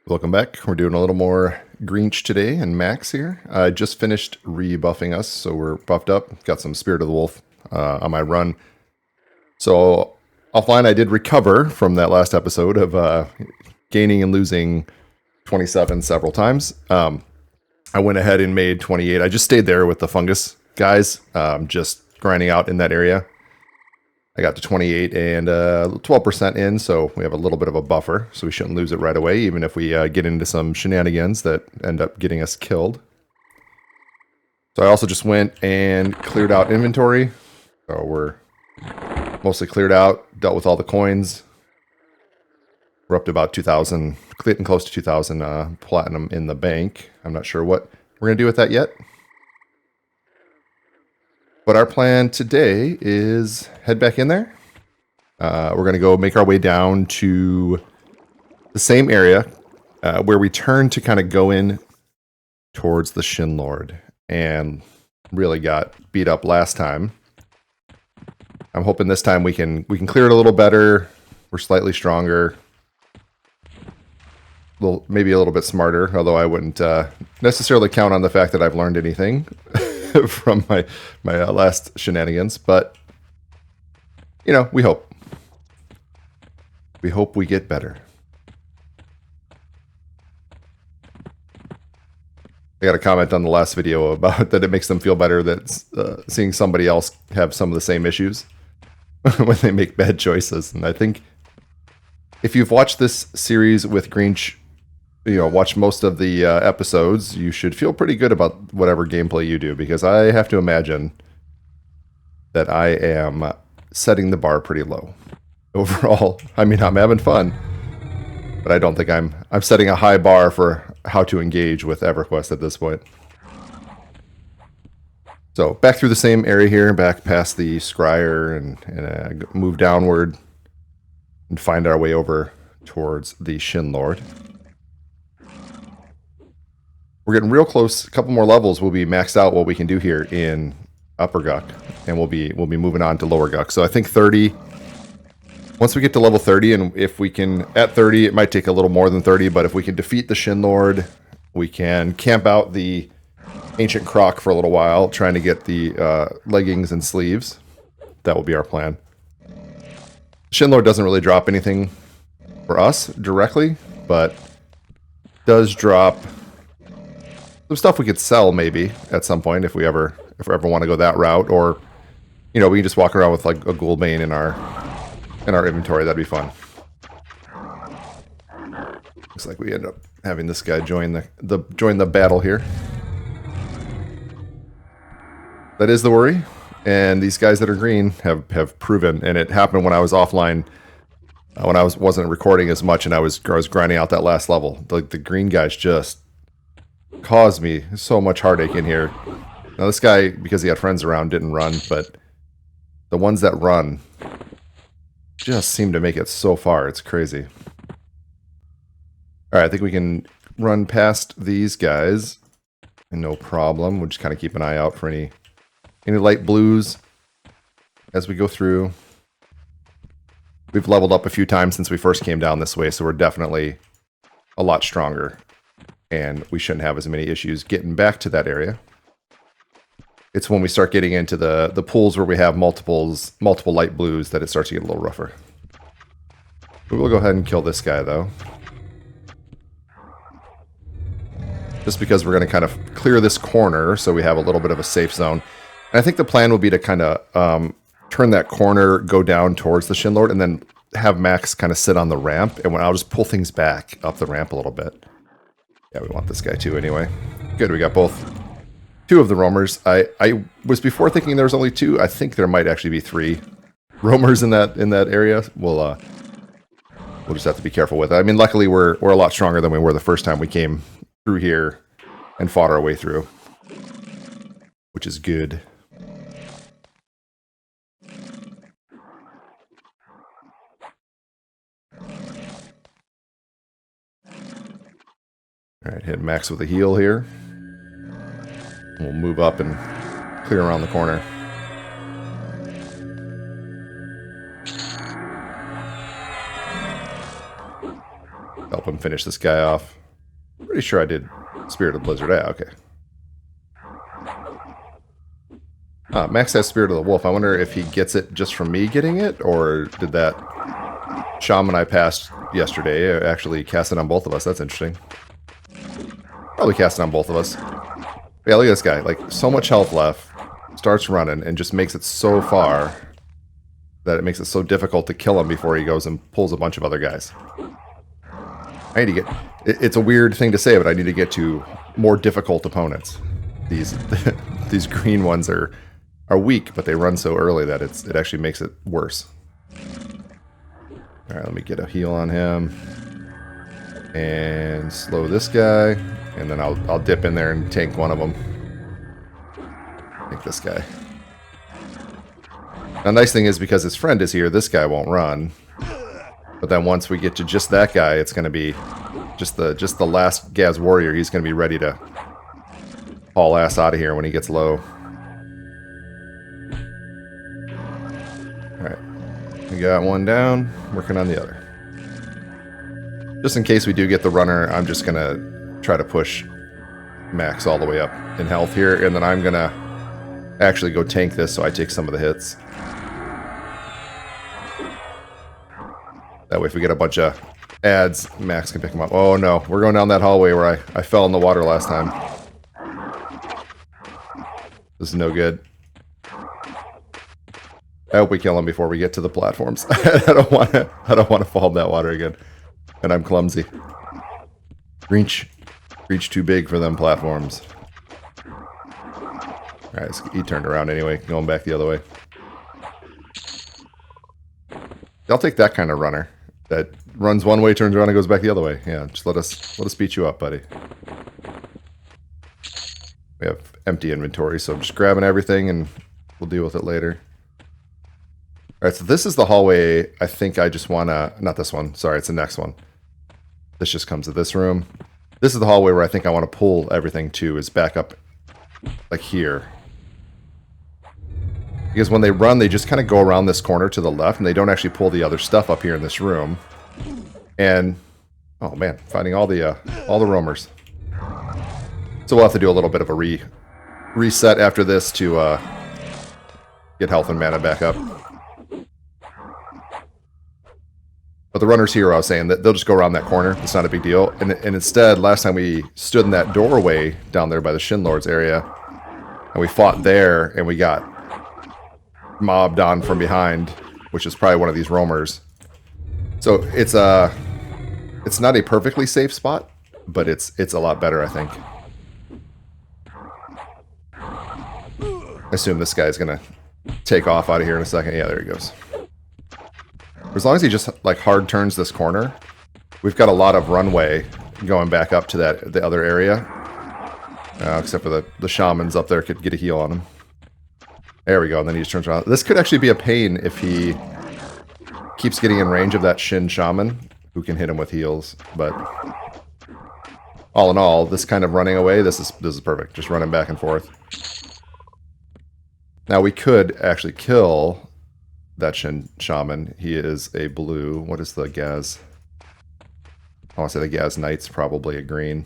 Welcome back. We're doing a little more Greench today, and Max here. I just finished rebuffing us, so we're buffed up. Got some Spirit of the Wolf on my run. So offline, I did recover from that last episode of gaining and losing 27 several times. I went ahead and made 28. I just stayed there with the fungus guys, just grinding out in that area. I got to 28 and 12% in, so we have a little bit of a buffer, so we shouldn't lose it right away, even if we get into some shenanigans that end up getting us killed. So I also just went and cleared out inventory. So we're mostly cleared out, dealt with all the coins. We're up to about 2,000, getting close to 2,000 platinum in the bank. I'm not sure what we're going to do with that yet. But our plan today is head back in there. We're going to go make our way down to the same area where we turned to kind of go in towards the Shin Lord and really got beat up last time. I'm hoping this time we can clear it a little better. We're slightly stronger. Maybe a little bit smarter, although I wouldn't necessarily count on the fact that I've learned anything from my last shenanigans, but you know, we hope we get better. I got a comment on the last video about that it makes them feel better that seeing somebody else have some of the same issues when they make bad choices. And I think if you've watched this series with Greench, watch most of the episodes, you should feel pretty good about whatever gameplay you do, because I have to imagine that I am setting the bar pretty low. Overall, I mean, I'm having fun, but I don't think I'm setting a high bar for how to engage with Everquest at this point. So back through the same area here, back past the Scryer, and move downward and find our way over towards the Shin Lord. We're getting real close. A couple more levels, we'll be maxed out what we can do here in Upper Guck, and we'll be moving on to Lower Guck. So I think 30. Once we get to level 30, and if we can, at 30, it might take a little more than 30, but if we can defeat the Shin Lord, we can camp out the Ancient Croc for a little while, trying to get the leggings and sleeves. That will be our plan. Shin Lord doesn't really drop anything for us directly, but does drop some stuff we could sell maybe at some point if we ever want to go that route, or we can just walk around with like a ghoul bane in our inventory. That'd be fun. Looks like we end up having this guy join the battle here. That is the worry, and these guys that are green have proven, and it happened when I was offline, when I wasn't recording as much, and I was grinding out that last level. The green guys just caused me so much heartache in here. Now this guy, because he had friends around, didn't run, but the ones that run just seem to make it so far. It's crazy. Alright, I think we can run past these guys and no problem. We'll just kind of keep an eye out for any light blues as we go through. We've leveled up a few times since we first came down this way, so we're definitely a lot stronger, and we shouldn't have as many issues getting back to that area. It's when we start getting into the pools where we have multiple light blues that it starts to get a little rougher. We will go ahead and kill this guy, though. Just because we're going to kind of clear this corner so we have a little bit of a safe zone. And I think the plan will be to kind of turn that corner, go down towards the Shin Lord, and then have Max kind of sit on the ramp, and I'll just pull things back up the ramp a little bit. Yeah, we want this guy too anyway. Good, we got two of the roamers. I was before thinking there was only two. I think there might actually be three roamers in that area. We'll just have to be careful with it. I mean, luckily we're a lot stronger than we were the first time we came through here and fought our way through, which is good. Alright, hit Max with a heal here. We'll move up and clear around the corner. Help him finish this guy off. Pretty sure I did Spirit of the Blizzard. Yeah, okay. Max has Spirit of the Wolf. I wonder if he gets it just from me getting it, or did that shaman I passed yesterday actually cast it on both of us? That's interesting. Probably cast it on both of us. Yeah, look at this guy. Like, so much health left. Starts running and just makes it so far that it makes it so difficult to kill him before he goes and pulls a bunch of other guys. I need to get... It's a weird thing to say, but I need to get to more difficult opponents. These these green ones are weak, but they run so early that it actually makes it worse. Alright, let me get a heal on him. And slow this guy. And then I'll dip in there and tank one of them. Take this guy. Now, the nice thing is, because his friend is here, this guy won't run. But then once we get to just that guy, it's going to be just the last Gaz warrior. He's going to be ready to haul ass out of here when he gets low. Alright. We got one down. Working on the other. Just in case we do get the runner, I'm just going to try to push Max all the way up in health here. And then I'm going to actually go tank this so I take some of the hits. That way if we get a bunch of ads, Max can pick them up. Oh no, we're going down that hallway where I fell in the water last time. This is no good. I hope we kill him before we get to the platforms. I don't want to fall in that water again. And I'm clumsy. Greench too big for them platforms. Alright, he turned around anyway, going back the other way. I'll take that kind of runner. That runs one way, turns around, and goes back the other way. Yeah, just let us beat you up, buddy. We have empty inventory, so I'm just grabbing everything and we'll deal with it later. Alright, so this is the hallway. I think I just wanna... Not this one. Sorry, it's the next one. This just comes to this room. This is the hallway where I think I want to pull everything to, is back up like here. Because when they run, they just kind of go around this corner to the left, and they don't actually pull the other stuff up here in this room. And, oh man, finding all the roamers. So we'll have to do a little bit of a reset after this to get health and mana back up. But the runners here, I was saying, that they'll just go around that corner. It's not a big deal. And instead, last time we stood in that doorway down there by the Shin Lord's area, and we fought there, and we got mobbed on from behind, which is probably one of these roamers. So it's not a perfectly safe spot, but it's a lot better, I think. I assume this guy's gonna take off out of here in a second. Yeah, there he goes. As long as he just like hard turns this corner, we've got a lot of runway going back up to the other area. Except for the shamans up there could get a heal on him. There we go, and then he just turns around. This could actually be a pain if he keeps getting in range of that Shin Shaman, who can hit him with heals. But all in all, this kind of running away, this is perfect. Just running back and forth. Now we could actually kill that Shin Shaman. He is a blue. What is the Gaz? I want to say the Gaz Knight's probably a green.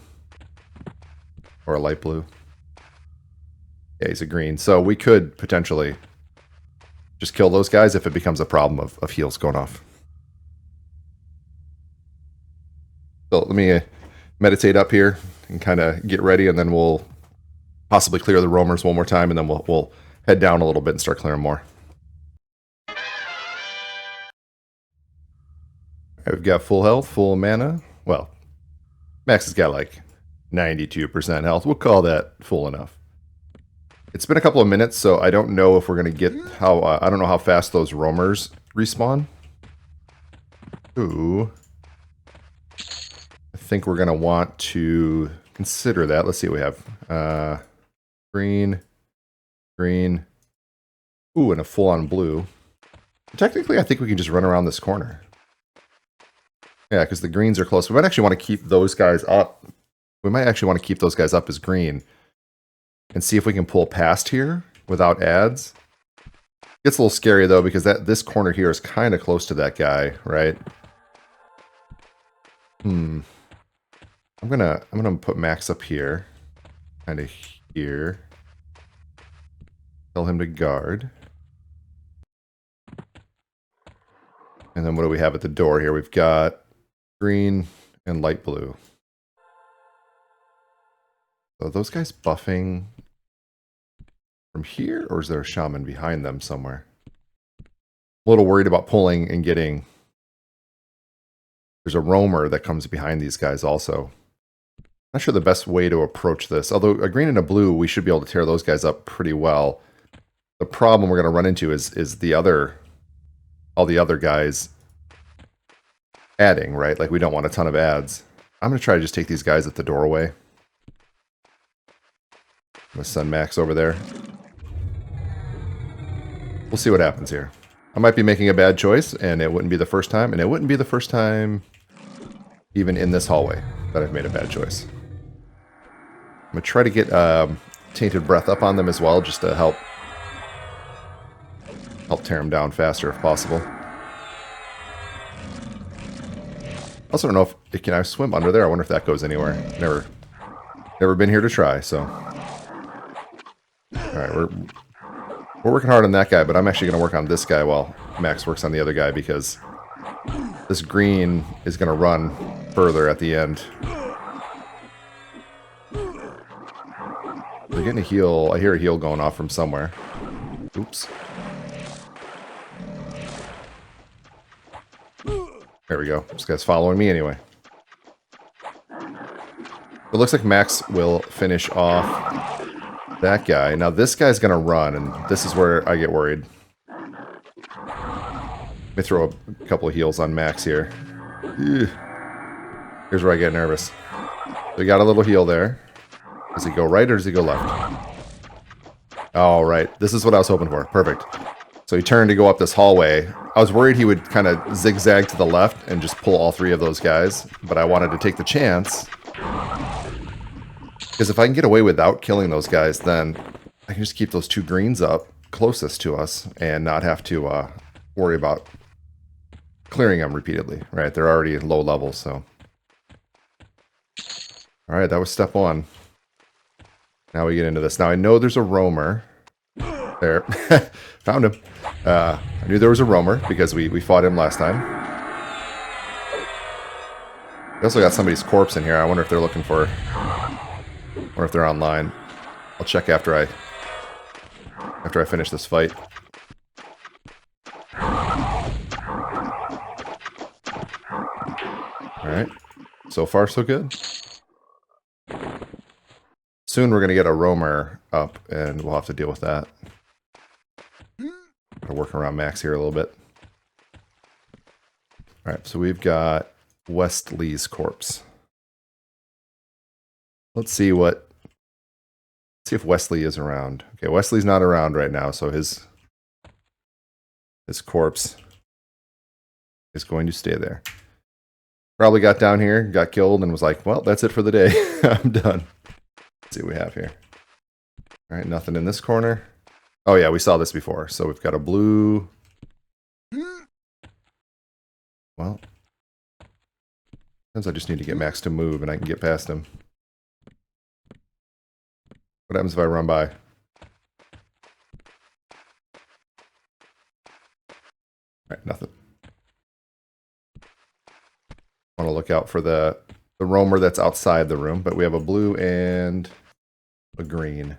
Or a light blue. Yeah, he's a green. So we could potentially just kill those guys if it becomes a problem of heals going off. So let me meditate up here and kind of get ready, and then we'll possibly clear the roamers one more time, and then we'll head down a little bit and start clearing more. Right, we've got full health, full mana. Well, Max has got like 92% health. We'll call that full enough. It's been a couple of minutes, so I don't know if we're going to get how... I don't know how fast those roamers respawn. Ooh. I think we're going to want to consider that. Let's see what we have. Green. Green. Ooh, and a full-on blue. Technically, I think we can just run around this corner. Yeah, because the greens are close. We might actually want to keep those guys up. We might actually want to keep those guys up as green. And see if we can pull past here without ads. Gets a little scary though, because this corner here is kind of close to that guy, right? I I'm gonna put Max up here, kind of here. Tell him to guard. And then what do we have at the door here? We've got green and light blue. So are those guys buffing from here, or is there a shaman behind them somewhere? A little worried about pulling and getting... There's a roamer that comes behind these guys also. Not sure the best way to approach this. Although a green and a blue, we should be able to tear those guys up pretty well. The problem we're going to run into is all the other guys adding, right? Like, we don't want a ton of ads. I'm going to try to just take these guys at the doorway. I'm going to send Max over there. We'll see what happens here. I might be making a bad choice, and it wouldn't be the first time, and it wouldn't be the first time even in this hallway that I've made a bad choice. I'm going to try to get Tainted Breath up on them as well, just to help tear them down faster if possible. Also don't know if can I swim under there. I wonder if that goes anywhere. Never been here to try, so. Alright, we're working hard on that guy, but I'm actually going to work on this guy while Max works on the other guy, because this green is going to run further at the end. They're getting a heal. I hear a heal going off from somewhere. Oops. There we go. This guy's following me anyway. It looks like Max will finish off that guy. Now this guy's going to run, and this is where I get worried. Let me throw a couple of heals on Max here. Ugh. Here's where I get nervous. We got a little heal there. Does he go right or does he go left? All right. This is what I was hoping for. Perfect. So he turned to go up this hallway. I was worried he would kind of zigzag to the left and just pull all three of those guys, but I wanted to take the chance. Because if I can get away without killing those guys, then I can just keep those two greens up closest to us and not have to worry about clearing them repeatedly, right? They're already low levels, so. All right, that was step one. Now we get into this. Now I know there's a roamer. There. Found him. I knew there was a roamer because we fought him last time. We also got somebody's corpse in here. I wonder if they're looking for... or if they're online. I'll check after I finish this fight. Alright. So far, so good. Soon we're going to get a roamer up, and we'll have to deal with that. Gotta work around Max here a little bit. Alright, so we've got Wesley's corpse. Let's see if Wesley is around. Okay, Wesley's not around right now, so his corpse is going to stay there. Probably got down here, got killed, and was like, well, that's it for the day. I'm done. Let's see what we have here. Alright, nothing in this corner. Oh yeah, we saw this before. So we've got a blue... Well... Sometimes I just need to get Max to move and I can get past him. What happens if I run by? Alright, nothing. Want to look out for the roamer that's outside the room, but we have a blue and a green.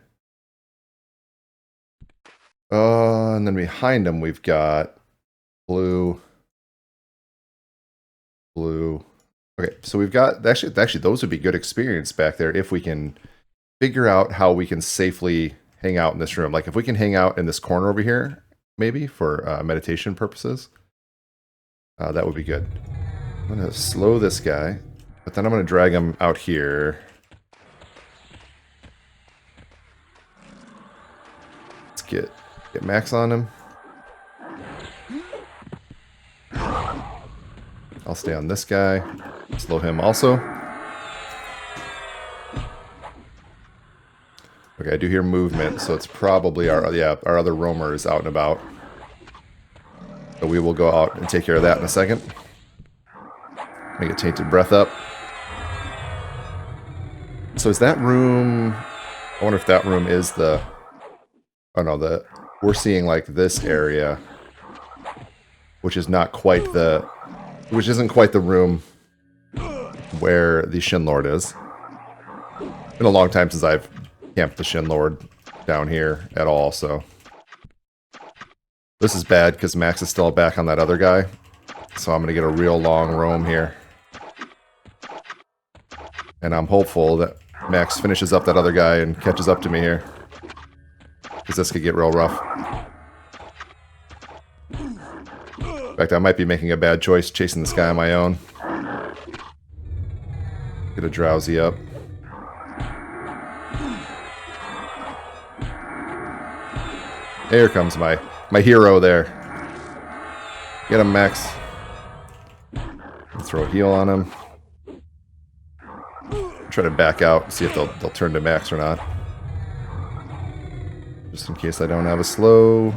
And then behind them we've got blue. Okay, so we've got actually those would be good experience back there if we can figure out how we can safely hang out in this room. Like if we can hang out in this corner over here, maybe for meditation purposes, that would be good. I'm gonna slow this guy, but then I'm gonna drag him out here. Let's get Max on him. I'll stay on this guy. Slow him also. Okay, I do hear movement, so it's probably our other roamer is out and about. So we will go out and take care of that in a second. Make a Tainted Breath up. So is that room... I wonder if that room is the... Oh no, we're seeing like this area, which is not quite the... Which isn't quite the room where the Shinlord is. It's been a long time since I've camped the Shinlord down here at all, so... This is bad because Max is still back on that other guy. So I'm going to get a real long roam here. And I'm hopeful that Max finishes up that other guy and catches up to me here. Because this could get real rough. In fact, I might be making a bad choice chasing this guy on my own. Get a drowsy up. Here comes my hero there. Get him, Max. Throw a heal on him. Try to back out, see if they'll turn to Max or not. Just in case I don't have a slow.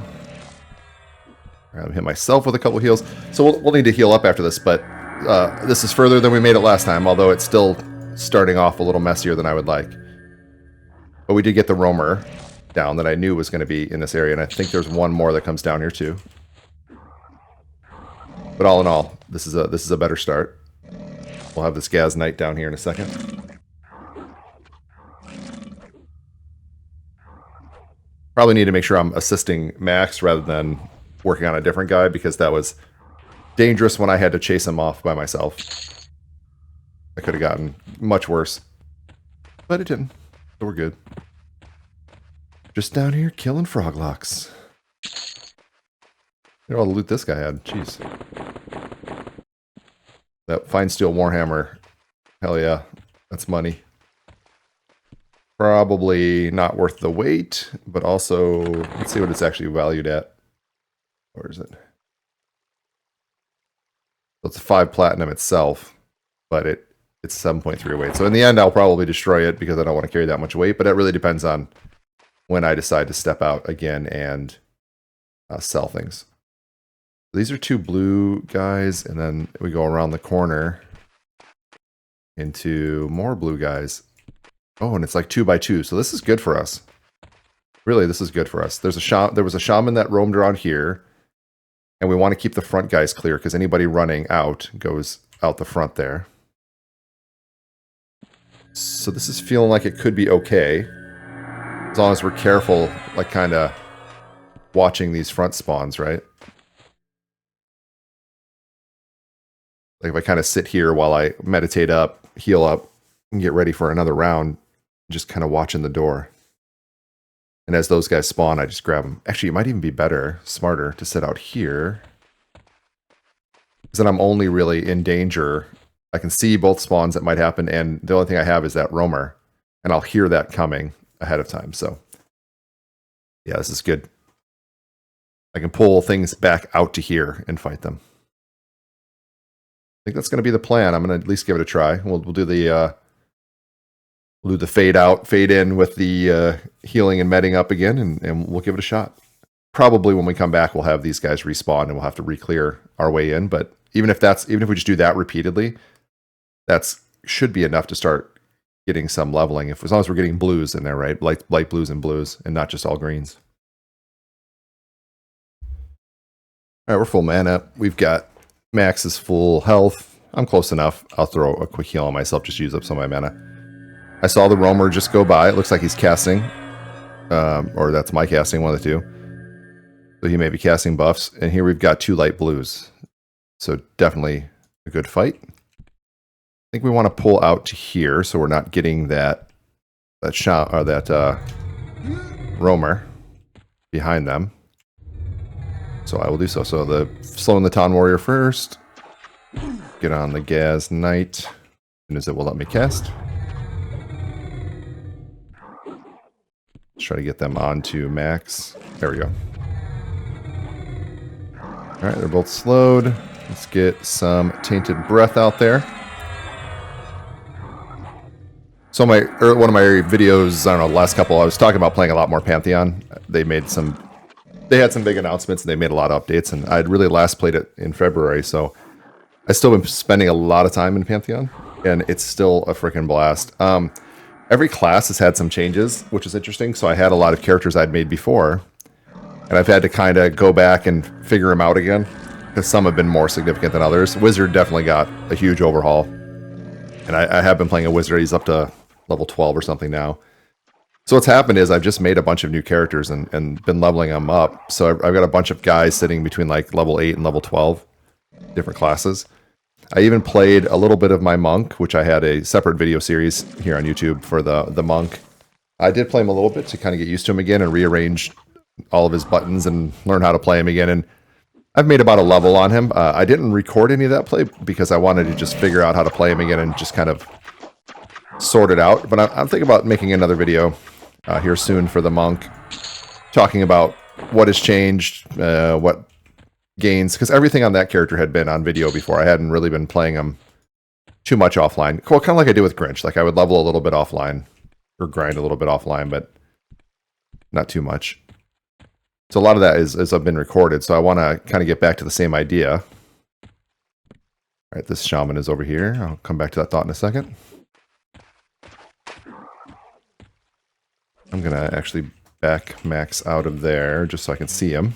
I'll hit myself with a couple heals. So we'll need to heal up after this, but this is further than we made it last time, although it's still starting off a little messier than I would like. But we did get the roamer down that I knew was going to be in this area, and I think there's one more that comes down here too. But all in all, this is a better start. We'll have this Gaz Knight down here in a second. Probably need to make sure I'm assisting Max rather than working on a different guy, because that was dangerous when I had to chase him off by myself. I could have gotten much worse. But it didn't. So we're good. Just down here killing froglocks. Look at all the loot this guy had. Jeez. That fine steel warhammer. Hell yeah. That's money. Probably not worth the weight, but also, let's see what it's actually valued at. Where is it? So it's 5 platinum itself, but it's 7.3 weight. So in the end, I'll probably destroy it because I don't want to carry that much weight, but it really depends on when I decide to step out again and sell things. These are 2 blue guys, and then we go around the corner into more blue guys. Oh, and it's like 2 by 2, so this is good for us. Really, this is good for us. There was a shaman that roamed around here, and we want to keep the front guys clear, because anybody running out goes out the front there. So this is feeling like it could be okay, as long as we're careful, like kind of watching these front spawns, right? Like if I kind of sit here while I meditate up, heal up, and get ready for another round, just kind of watching the door. And as those guys spawn, I just grab them. Actually, it might even be better, smarter, to sit out here. Because then I'm only really in danger. I can see both spawns that might happen, and the only thing I have is that roamer. And I'll hear that coming ahead of time, so... Yeah, this is good. I can pull things back out to here and fight them. I think that's going to be the plan. I'm going to at least give it a try. We'll do the fade out, fade in with the healing and medding up again, and we'll give it a shot. Probably when we come back, we'll have these guys respawn and we'll have to re-clear our way in. But even if we just do that repeatedly, that's should be enough to start getting some leveling. As long as we're getting blues in there, right? Light blues and not just all greens. All right, we're full mana. We've got Max's full health. I'm close enough. I'll throw a quick heal on myself, just use up some of my mana. I saw the roamer just go by. It looks like he's casting. Or that's my casting, one of the two. So he may be casting buffs. And here we've got 2 light blues. So definitely a good fight. I think we want to pull out to here so we're not getting that shot or that roamer behind them. So I will do so. So slowing the Ton Warrior first. Get on the Gaz Knight. As soon as it will let me cast. Let's try to get them onto Max. There we go. Alright, they're both slowed. Let's get some Tainted Breath out there. So one of my videos, I don't know, the last couple, I was talking about playing a lot more Pantheon. They had some big announcements and they made a lot of updates, and I'd really last played it in February, so I've still been spending a lot of time in Pantheon, and it's still a freaking blast. every class has had some changes, which is interesting. So I had a lot of characters I'd made before, and I've had to kind of go back and figure them out again, because some have been more significant than others. Wizard definitely got a huge overhaul, and I have been playing a Wizard. He's up to level 12 or something now. So what's happened is I've just made a bunch of new characters and been leveling them up. So I've got a bunch of guys sitting between like level 8 and level 12, different classes. I even played a little bit of my monk, which I had a separate video series here on YouTube for the monk. I did play him a little bit to kind of get used to him again and rearrange all of his buttons and learn how to play him again. And I've made about a level on him. I didn't record any of that play because I wanted to just figure out how to play him again and just kind of sort it out. But I'm thinking about making another video here soon for the monk, talking about what has changed, what gains, because everything on that character had been on video before. I hadn't really been playing him too much offline. Well, kind of like I did with Greench. Like I would level a little bit offline or grind a little bit offline, but not too much. So a lot of that is I've been recorded. So I want to kind of get back to the same idea. All right, this shaman is over here. I'll come back to that thought in a second. I'm going to actually back Max out of there just so I can see him.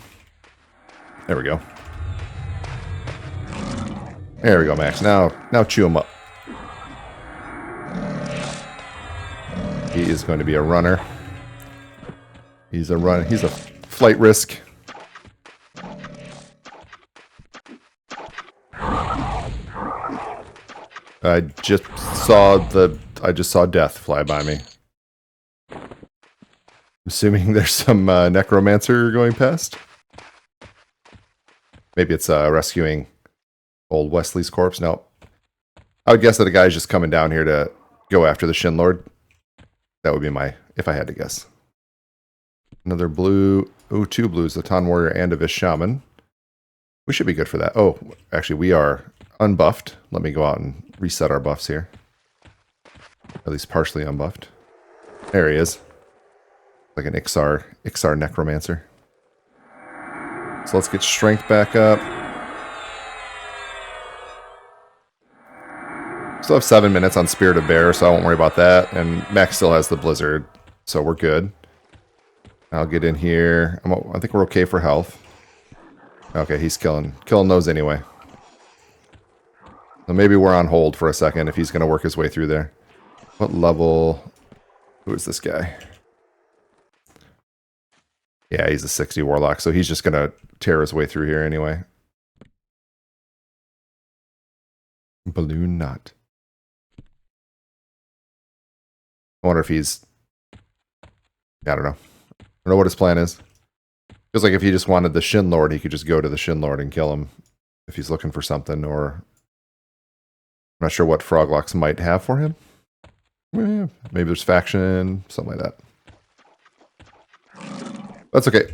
There we go. There we go, Max. Now chew him up. He is going to be a runner. He's a run. He's a flight risk. I just saw death fly by me. Assuming there's some necromancer going past. Maybe it's rescuing old Wesley's corpse. No. I would guess that a guy's just coming down here to go after the Shin Lord. That would be my, if I had to guess. Another blue. Oh, 2 blues. A Ton Warrior and a Vish Shaman. We should be good for that. Oh, actually, we are unbuffed. Let me go out and reset our buffs here. At least partially unbuffed. There he is. Like an Ixar necromancer. So let's get strength back up. Still have 7 minutes on Spirit of Bear, so I won't worry about that. And Max still has the Blizzard, so we're good. I'll get in here. I think we're okay for health. Okay, he's killing those anyway. So maybe we're on hold for a second if he's going to work his way through there. What level? Who is this guy? Yeah, he's a 60 Warlock, so he's just going to tear his way through here anyway. Balloon Knot. I wonder if he's... I don't know. I don't know what his plan is. Feels like if he just wanted the Shin Lord, he could just go to the Shin Lord and kill him if he's looking for something, or... I'm not sure what Froglocks might have for him. Maybe there's faction, something like that. That's okay.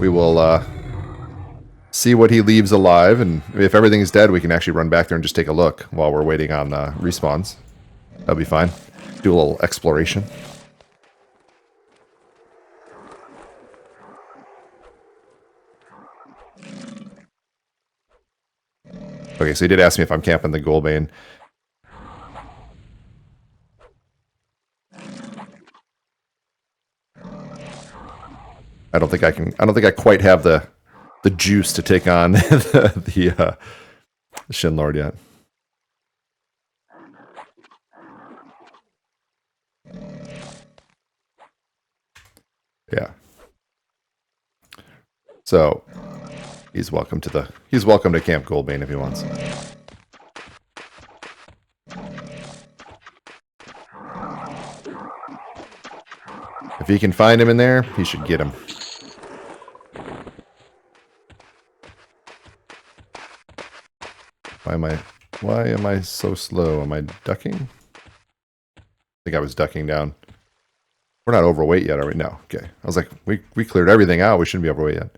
We will see what he leaves alive, and if everything is dead, we can actually run back there and just take a look while we're waiting on respawns. That'll be fine. Do a little exploration. Okay, so he did ask me if I'm camping the Goldbane. I don't think I quite have the juice to take on the Shin Lord yet. Yeah. So he's welcome to Camp Goldbane if he wants. If he can find him in there, he should get him. Why am I so slow? Am I ducking? I think I was ducking down. We're not overweight yet, are we? No. Okay. I was like, we cleared everything out. We shouldn't be overweight yet.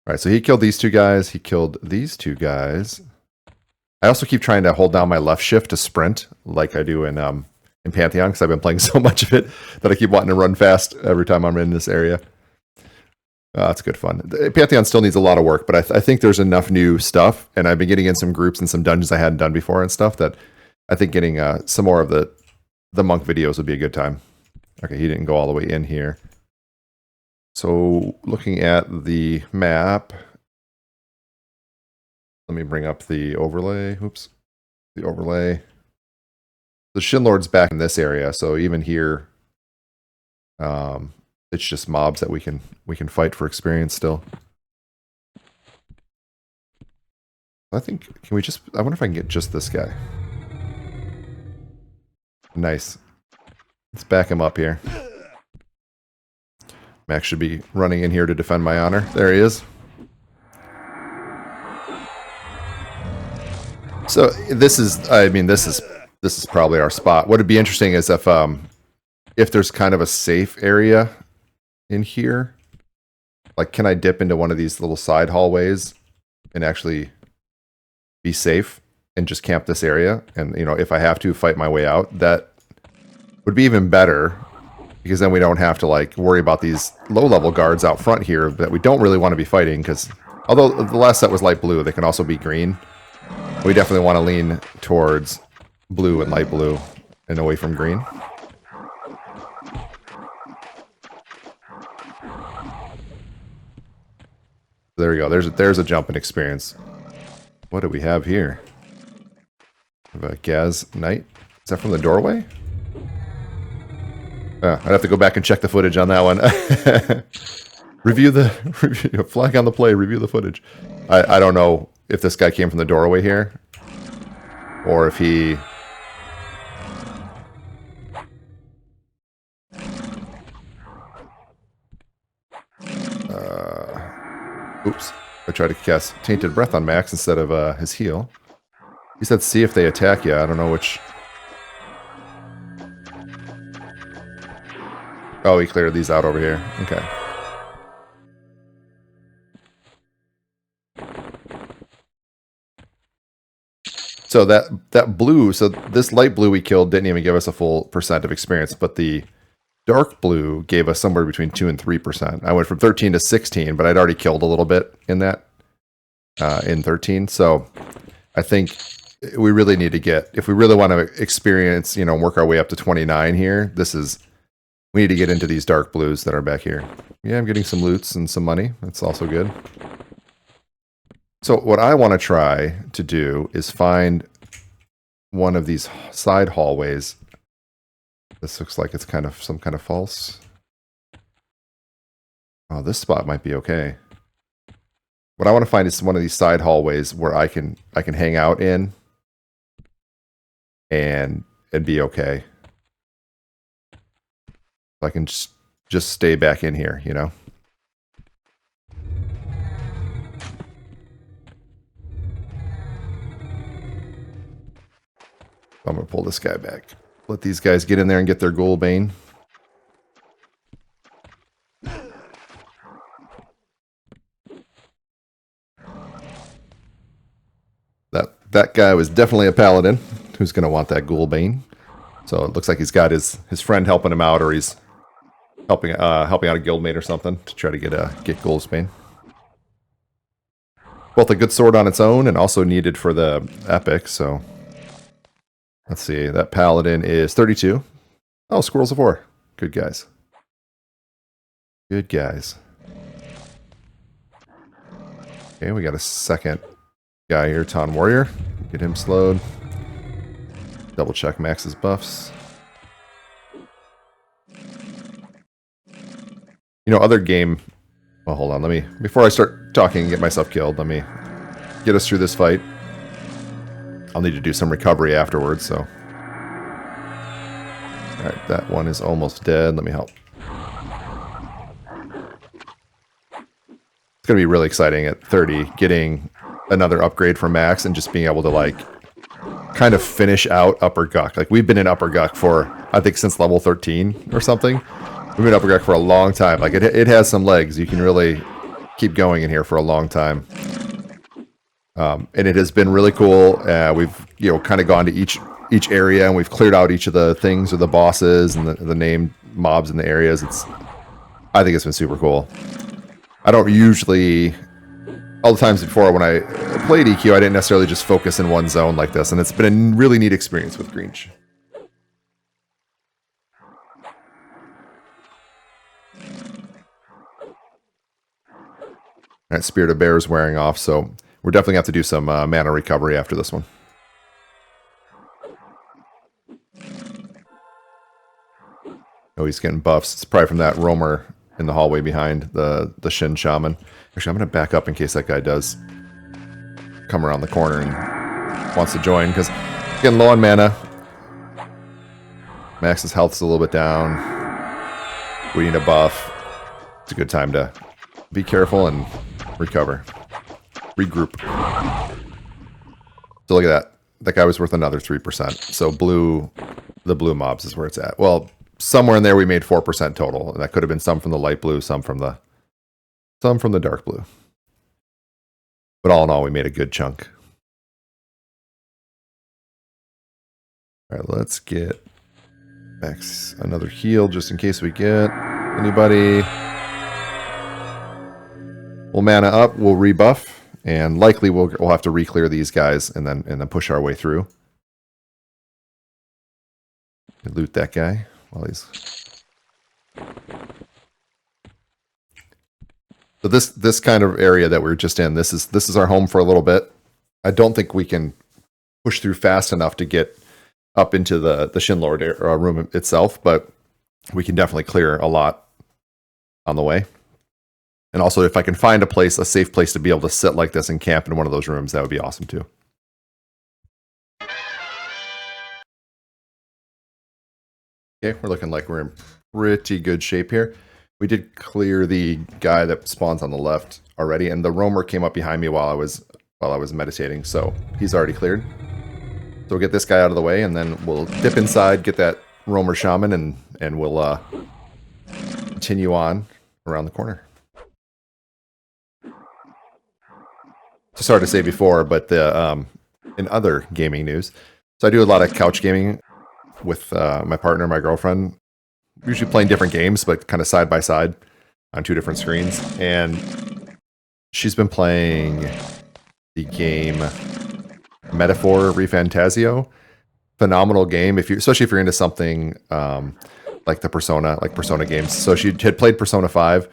All right, so he killed these 2 guys. He killed these 2 guys. I also keep trying to hold down my left shift to sprint, like I do in Pantheon, because I've been playing so much of it that I keep wanting to run fast every time I'm in this area. It's good fun. Pantheon still needs a lot of work, but I think there's enough new stuff, and I've been getting in some groups and some dungeons I hadn't done before and stuff that I think getting some more of the the monk videos would be a good time. Okay, he didn't go all the way in here. So looking at the map, let me bring up the overlay. Oops, the overlay. The Shinlord's back in this area, so even here, it's just mobs that we can fight for experience still. I think, can we just, I wonder if I can get just this guy. Nice. Let's back him up here. Max should be running in here to defend my honor. There he is. So this is, I mean, this is probably our spot. What would be interesting is if there's kind of a safe area in here. Like, can I dip into one of these little side hallways and actually be safe and just camp this area? And, you know, if I have to fight my way out, that would be even better, because then we don't have to, like, worry about these low-level guards out front here that we don't really want to be fighting, because although the last set was light blue, they can also be green. We definitely want to lean towards blue and light blue and away from green. There we go. There's a jumping experience. What do we have here? We have a Gaz Knight. Is that from the doorway? I'd have to go back and check the footage on that one. review flag on the play. Review the footage. I don't know if this guy came from the doorway here, or if he. Oops. I tried to cast Tainted Breath on Max instead of his heal. He said see if they attack you. I don't know which. Oh, he cleared these out over here. Okay. So that blue, so this light blue we killed didn't even give us a full % of experience, but the dark blue gave us somewhere between 2 and 3%. I went from 13 to 16, but I'd already killed a little bit in that, in 13. So I think we really need to get, if we really want to experience, you know, work our way up to 29 here, we need to get into these dark blues that are back here. Yeah, I'm getting some loots and some money. That's also good. So what I want to try to do is find one of these side hallways. This looks like it's kind of some kind of false. Oh, this spot might be okay. What I want to find is one of these side hallways where I can hang out in and be okay. I can just stay back in here, you know. I'm gonna pull this guy back. Let these guys get in there and get their Ghoul Bane. That guy was definitely a paladin who's gonna want that Ghoul Bane. So it looks like he's got his friend helping him out, or he's helping out a guildmate or something to try to get Ghoul's Bane. Both a good sword on its own and also needed for the epic. So let's see. That paladin is 32. Oh, Squirrels of War. Good guys. Good guys. Okay, we got a second guy here, Ton Warrior. Get him slowed. Double check Max's buffs. You know, other game... Well, hold on. Before I start talking and get myself killed, let me get us through this fight. I'll need to do some recovery afterwards, so... Alright, that one is almost dead. Let me help. It's going to be really exciting at 30, getting another upgrade for Max and just being able to, like, kind of finish out Upper Guck. Like, we've been in Upper Guck for, I think, since level 13 or something. We've been in Upper Guck for a long time. Like, it has some legs. You can really keep going in here for a long time. And it has been really cool. We've, you know, kind of gone to each area, and we've cleared out each of the things or the bosses and the named mobs in the areas. I think it's been super cool. I don't usually... All the times before when I played EQ, I didn't necessarily just focus in one zone like this, and it's been a really neat experience with Greench. That Spirit of Bear is wearing off, so we're definitely going to have to do some mana recovery after this one. Oh, he's getting buffs. It's probably from that roamer in the hallway behind the Shin Shaman. Actually, I'm going to back up in case that guy does come around the corner and wants to join, because getting low on mana. Max's health's a little bit down. We need a buff. It's a good time to be careful and recover. Regroup. So look at that. That guy was worth another 3%. So the blue mobs is where it's at. Well, somewhere in there we made 4% total. And that could have been some from the light blue, some from the dark blue. But all in all, we made a good chunk. All right, let's get Max another heal just in case we get anybody. We'll mana up, we'll rebuff, and likely we'll have to re-clear these guys and then push our way through. Loot that guy while he's. So this kind of area that we're just in, this is our home for a little bit. I don't think we can push through fast enough to get up into the Shinlord room itself, but we can definitely clear a lot on the way. And also, if I can find a safe place to be able to sit like this and camp in one of those rooms, that would be awesome too. Okay, we're looking like we're in pretty good shape here. We did clear the guy that spawns on the left already, and the roamer came up behind me while I was meditating, so he's already cleared. So we'll get this guy out of the way, and then we'll dip inside, get that roamer shaman, and we'll continue on around the corner. So sorry to say before, but in other gaming news, so I do a lot of couch gaming with my partner, my girlfriend. Usually playing different games, but kind of side by side on two different screens. And she's been playing the game Metaphor ReFantazio. Phenomenal game, especially if you're into something like Persona games. So she had played Persona 5,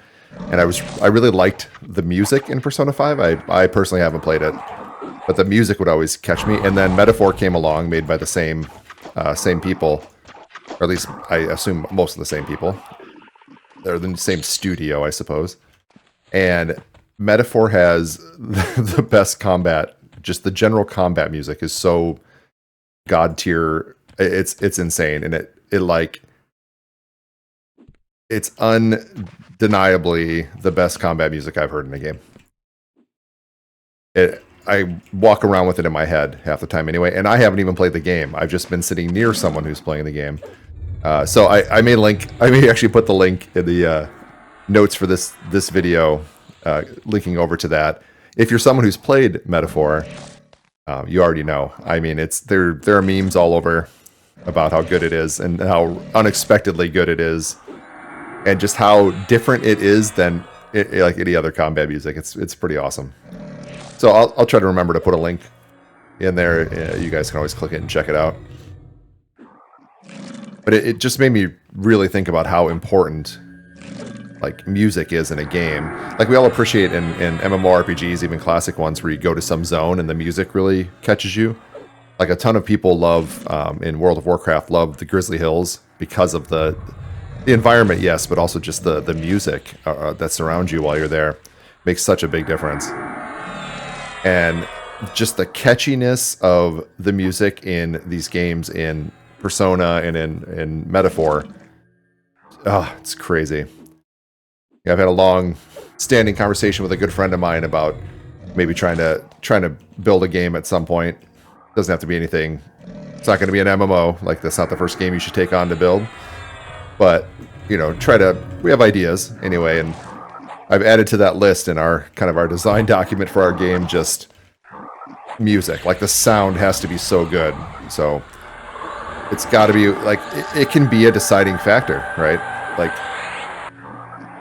and I really liked the music in Persona 5. I personally haven't played it, but the music would always catch me. And then Metaphor came along, made by the same people. Or at least, I assume most of the same people. They're the same studio, I suppose. And Metaphor has the best combat. Just the general combat music is so god tier. It's insane. And it's undeniably the best combat music I've heard in a game. I walk around with it in my head half the time anyway, and I haven't even played the game. I've just been sitting near someone who's playing the game. So I may actually put the link in the notes for this video, linking over to that. If you're someone who's played Metaphor, you already know. I mean, there are memes all over about how good it is and how unexpectedly good it is, and just how different it is than like any other combat music. It's pretty awesome. So I'll try to remember to put a link in there. You guys can always click it and check it out. But it just made me really think about how important like music is in a game. Like we all appreciate in MMORPGs, even classic ones, where you go to some zone and the music really catches you. Like a ton of people love in World of Warcraft love the Grizzly Hills because of the environment, yes, but also just the music that surrounds you while you're there makes such a big difference. And just the catchiness of the music in these games, in Persona and in Metaphor, it's crazy. Yeah, I've had a long standing conversation with a good friend of mine about maybe trying to build a game at some point. Doesn't have to be anything. It's not going to be an MMO. Like that's not the first game you should take on to build. But we have ideas anyway, and I've added to that list in our design document for our game just music. Like the sound has to be so good. So it's got to be like it can be a deciding factor, right? Like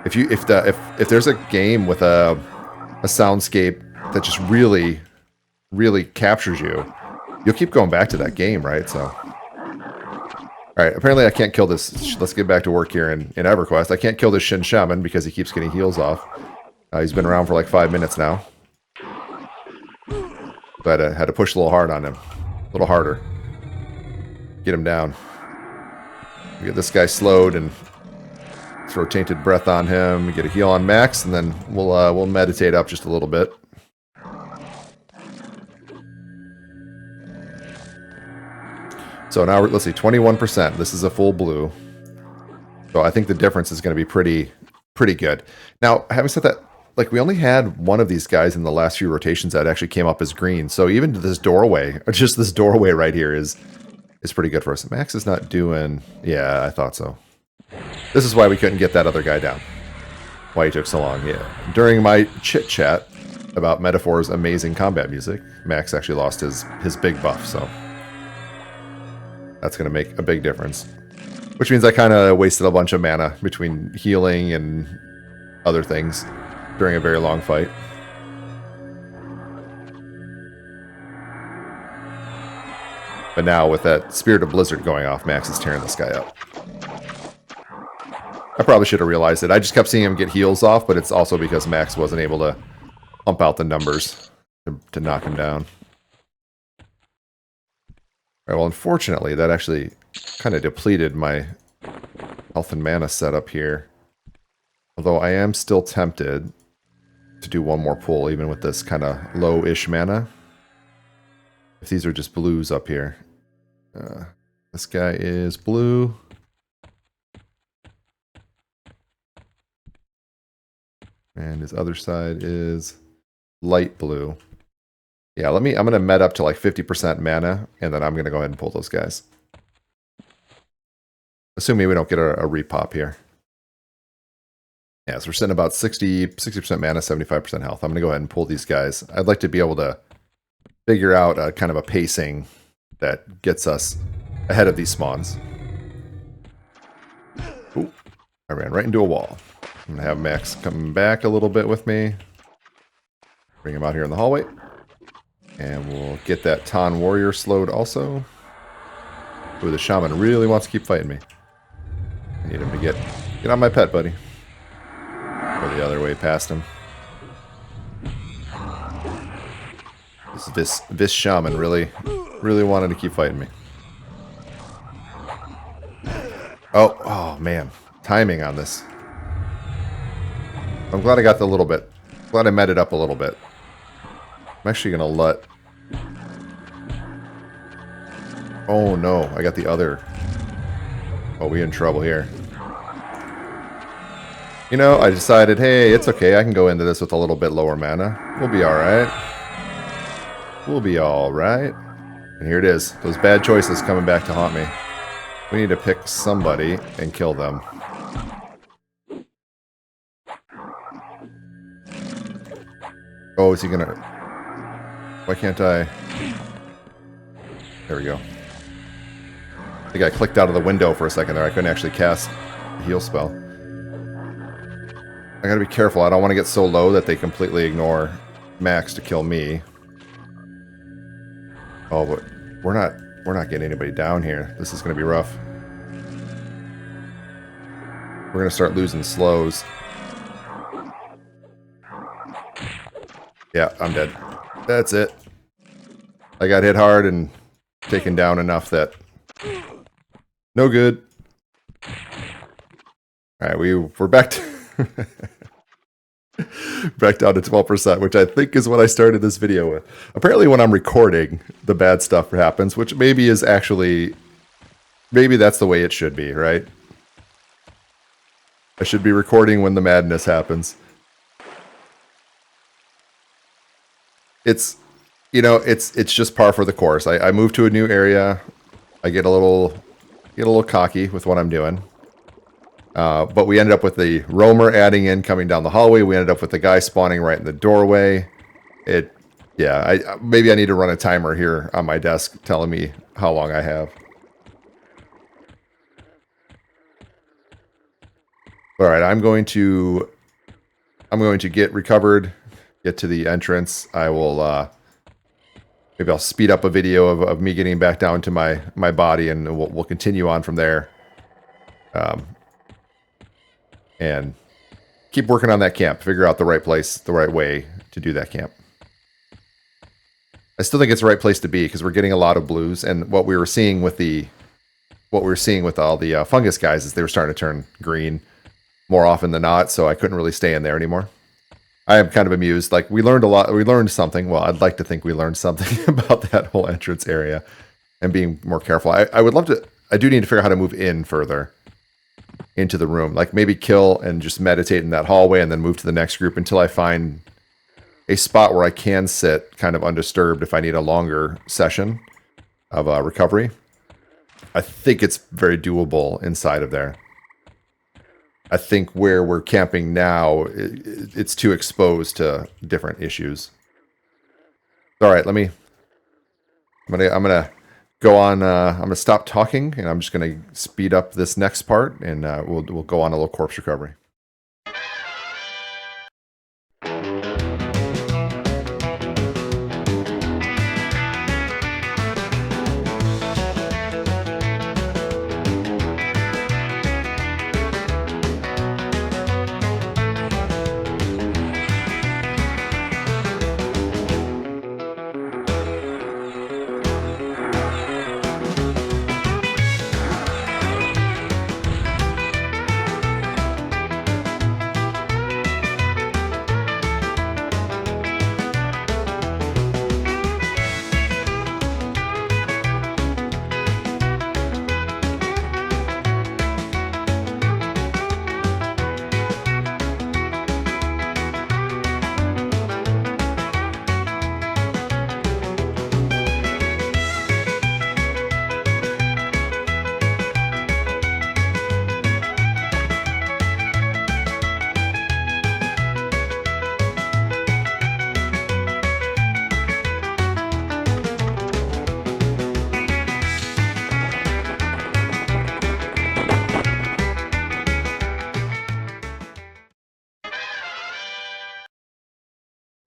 if there's a game with a soundscape that just really, really captures you, you'll keep going back to that game, right? So, all right. Apparently, I can't kill this. Let's get back to work here in EverQuest. I can't kill this Shin Shaman because he keeps getting heals off. He's been around for like 5 minutes now. But I had to push a little hard on him. A little harder. Get him down. Get this guy slowed and throw Tainted Breath on him. Get a heal on Max, and then we'll meditate up just a little bit. So now, let's see, 21%. This is a full blue. So I think the difference is going to be pretty good. Now, having said that, like, we only had one of these guys in the last few rotations that actually came up as green. So even this doorway, or just this doorway right here is pretty good for us. Max is not doing... Yeah, I thought so. This is why we couldn't get that other guy down. Why he took so long, yeah. During my chit-chat about Metaphor's amazing combat music, Max actually lost his big buff, so... That's going to make a big difference. Which means I kind of wasted a bunch of mana between healing and other things during a very long fight. But now with that Spirit of Blizzard going off, Max is tearing this guy up. I probably should have realized it. I just kept seeing him get heals off, but it's also because Max wasn't able to pump out the numbers to knock him down. All right, well, unfortunately, that actually kind of depleted my health and mana setup here. Although I am still tempted to do one more pull, even with this kind of low-ish mana. If these are just blues up here. This guy is blue. And his other side is light blue. Yeah, I'm going to med up to like 50% mana, and then I'm going to go ahead and pull those guys. Assuming we don't get a repop here. Yeah, so we're sitting about 60% mana, 75% health. I'm going to go ahead and pull these guys. I'd like to be able to figure out a kind of a pacing that gets us ahead of these spawns. Ooh, I ran right into a wall. I'm going to have Max come back a little bit with me. Bring him out here in the hallway. And we'll get that Tan Warrior slowed also. Ooh, the Shaman really wants to keep fighting me. I need him to get on my pet, buddy. Go the other way past him. This Shaman really wanted to keep fighting me. Oh man. Timing on this. I'm glad I got the little bit. Glad I met it up a little bit. I'm actually going to let... Oh no, I got the other... Oh, we in trouble here. You know, I decided, hey, it's okay. I can go into this with a little bit lower mana. We'll be alright. We'll be alright. And here it is. Those bad choices coming back to haunt me. We need to pick somebody and kill them. Oh, is he gonna... Why can't I... There we go. I think I clicked out of the window for a second there. I couldn't actually cast a heal spell. I gotta be careful. I don't want to get so low that they completely ignore Max to kill me. Oh, but we're not getting anybody down here. This is gonna be rough. We're gonna start losing slows. Yeah, I'm dead. That's it. I got hit hard and taken down enough that... No good. Alright, we're back to... back down to 12%, which I think is what I started this video with. Apparently when I'm recording, the bad stuff happens, which maybe is actually... Maybe that's the way it should be, right? I should be recording when the madness happens. It's, you know, it's just par for the course. I move to a new area. I get a little cocky with what I'm doing. But we ended up with the roamer adding in, coming down the hallway. We ended up with the guy spawning right in the doorway. Maybe I need to run a timer here on my desk telling me how long I have. All right, I'm going to get recovered, get to the entrance. I will maybe I'll speed up a video of me getting back down to my body, and we'll continue on from there. And keep working on that camp. Figure out the right place, the right way to do that camp. I still think it's the right place to be because we're getting a lot of blues, and what we were seeing with all the fungus guys is they were starting to turn green more often than not. So I couldn't really stay in there anymore. I am kind of amused. Like, we learned a lot. We learned something. Well, I'd like to think we learned something about that whole entrance area and being more careful. I would love to. I do need to figure out how to move in further into the room. Like, maybe kill and just meditate in that hallway and then move to the next group until I find a spot where I can sit kind of undisturbed if I need a longer session of recovery. I think it's very doable inside of there. I think where we're camping now, it's too exposed to different issues. All right, I'm gonna go on. I'm gonna stop talking, and I'm just gonna speed up this next part, and we'll go on a little corpse recovery.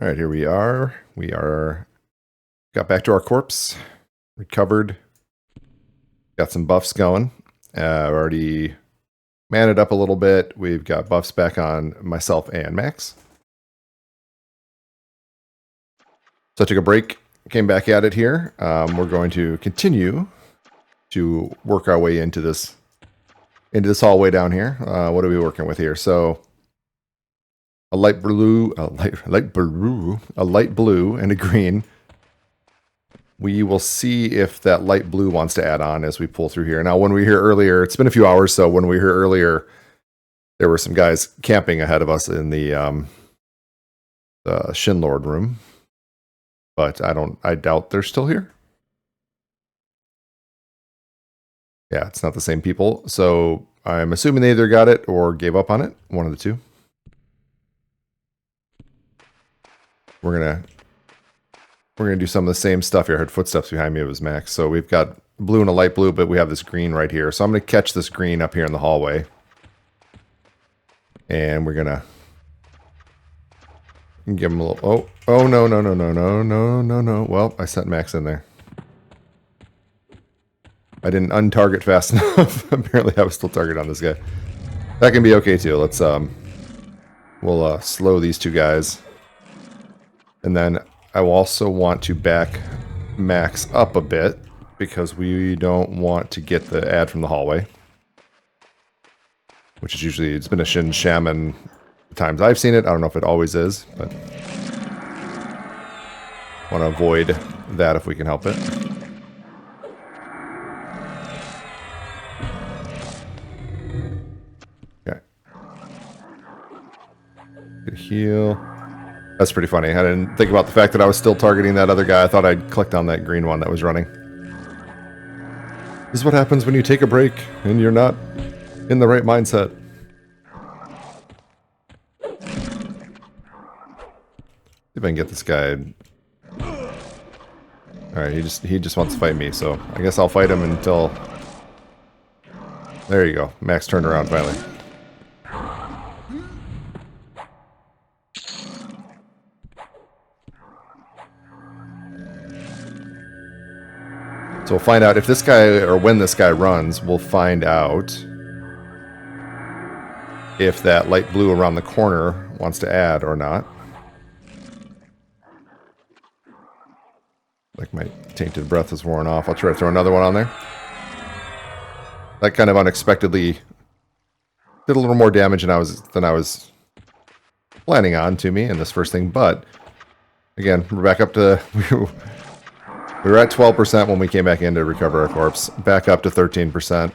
All right, here we are. Got back to our corpse, recovered, got some buffs going. Already manned up a little bit. We've got buffs back on myself and Max. So I took a break, came back at it here. We're going to continue to work our way into this hallway down here. What are we working with here? So a light blue, a light blue, and a green. We will see if that light blue wants to add on as we pull through here. Now, when we were here earlier, it's been a few hours, so when we were here earlier, there were some guys camping ahead of us in the Shinlord room. But I doubt they're still here. Yeah, it's not the same people. So I'm assuming they either got it or gave up on it. One of the two. We're gonna do some of the same stuff here. I heard footsteps behind me. It was Max. So we've got blue and a light blue, but we have this green right here. So I'm gonna catch this green up here in the hallway, and we're gonna give him a little. Oh no! Well, I sent Max in there. I didn't untarget fast enough. Apparently, I was still targeted on this guy. That can be okay too. Let's we'll slow these two guys. And then I will also want to back Max up a bit because we don't want to get the ad from the hallway. Which is usually, it's been a shin shaman the times I've seen it. I don't know if it always is, but want to avoid that if we can help it. Okay. Good heal. That's pretty funny. I didn't think about the fact that I was still targeting that other guy. I thought I'd clicked on that green one that was running. This is what happens when you take a break and you're not in the right mindset. See if I can get this guy. Alright, he just wants to fight me, so I guess I'll fight him until... There you go. Max turned around finally. So we'll find out if this guy, or when this guy runs, we'll find out if that light blue around the corner wants to add or not. Like my tainted breath is worn off. I'll try to throw another one on there. That kind of unexpectedly did a little more damage than I was planning on to me in this first thing, but again, we're back up to we were at 12% when we came back in to recover our corpse. Back up to 13%.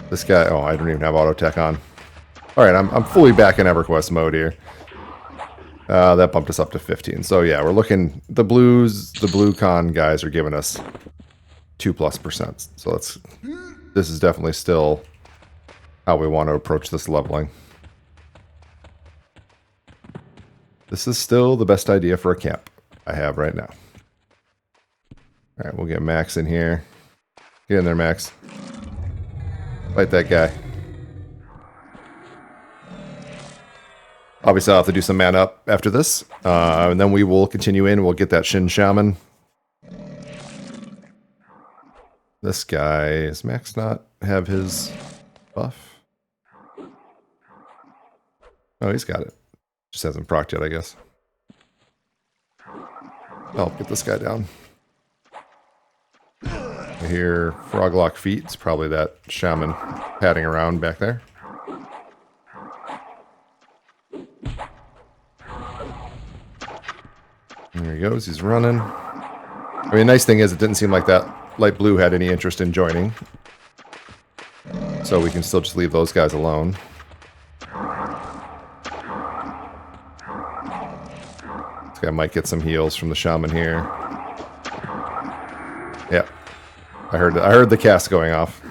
This guy, oh, I don't even have auto tech on. All right, I'm fully back in Everquest mode here. That bumped us up to 15. So yeah, we're looking, the blue con guys are giving us 2+%. So this is definitely still how we want to approach this leveling. This is still the best idea for a camp I have right now. All right, we'll get Max in here. Get in there, Max. Fight that guy. Obviously, I'll have to do some man up after this. And then we will continue in. We'll get that Shin Shaman. This guy, does Max not have his buff? Oh, he's got it. Just hasn't procced yet, I guess. I'll get this guy down. I hear froglock feet. It's probably that shaman padding around back there. There he goes. He's running. I mean, the nice thing is it didn't seem like that light blue had any interest in joining. So we can still just leave those guys alone. This guy might get some heals from the shaman here. Yep. I heard the cast going off.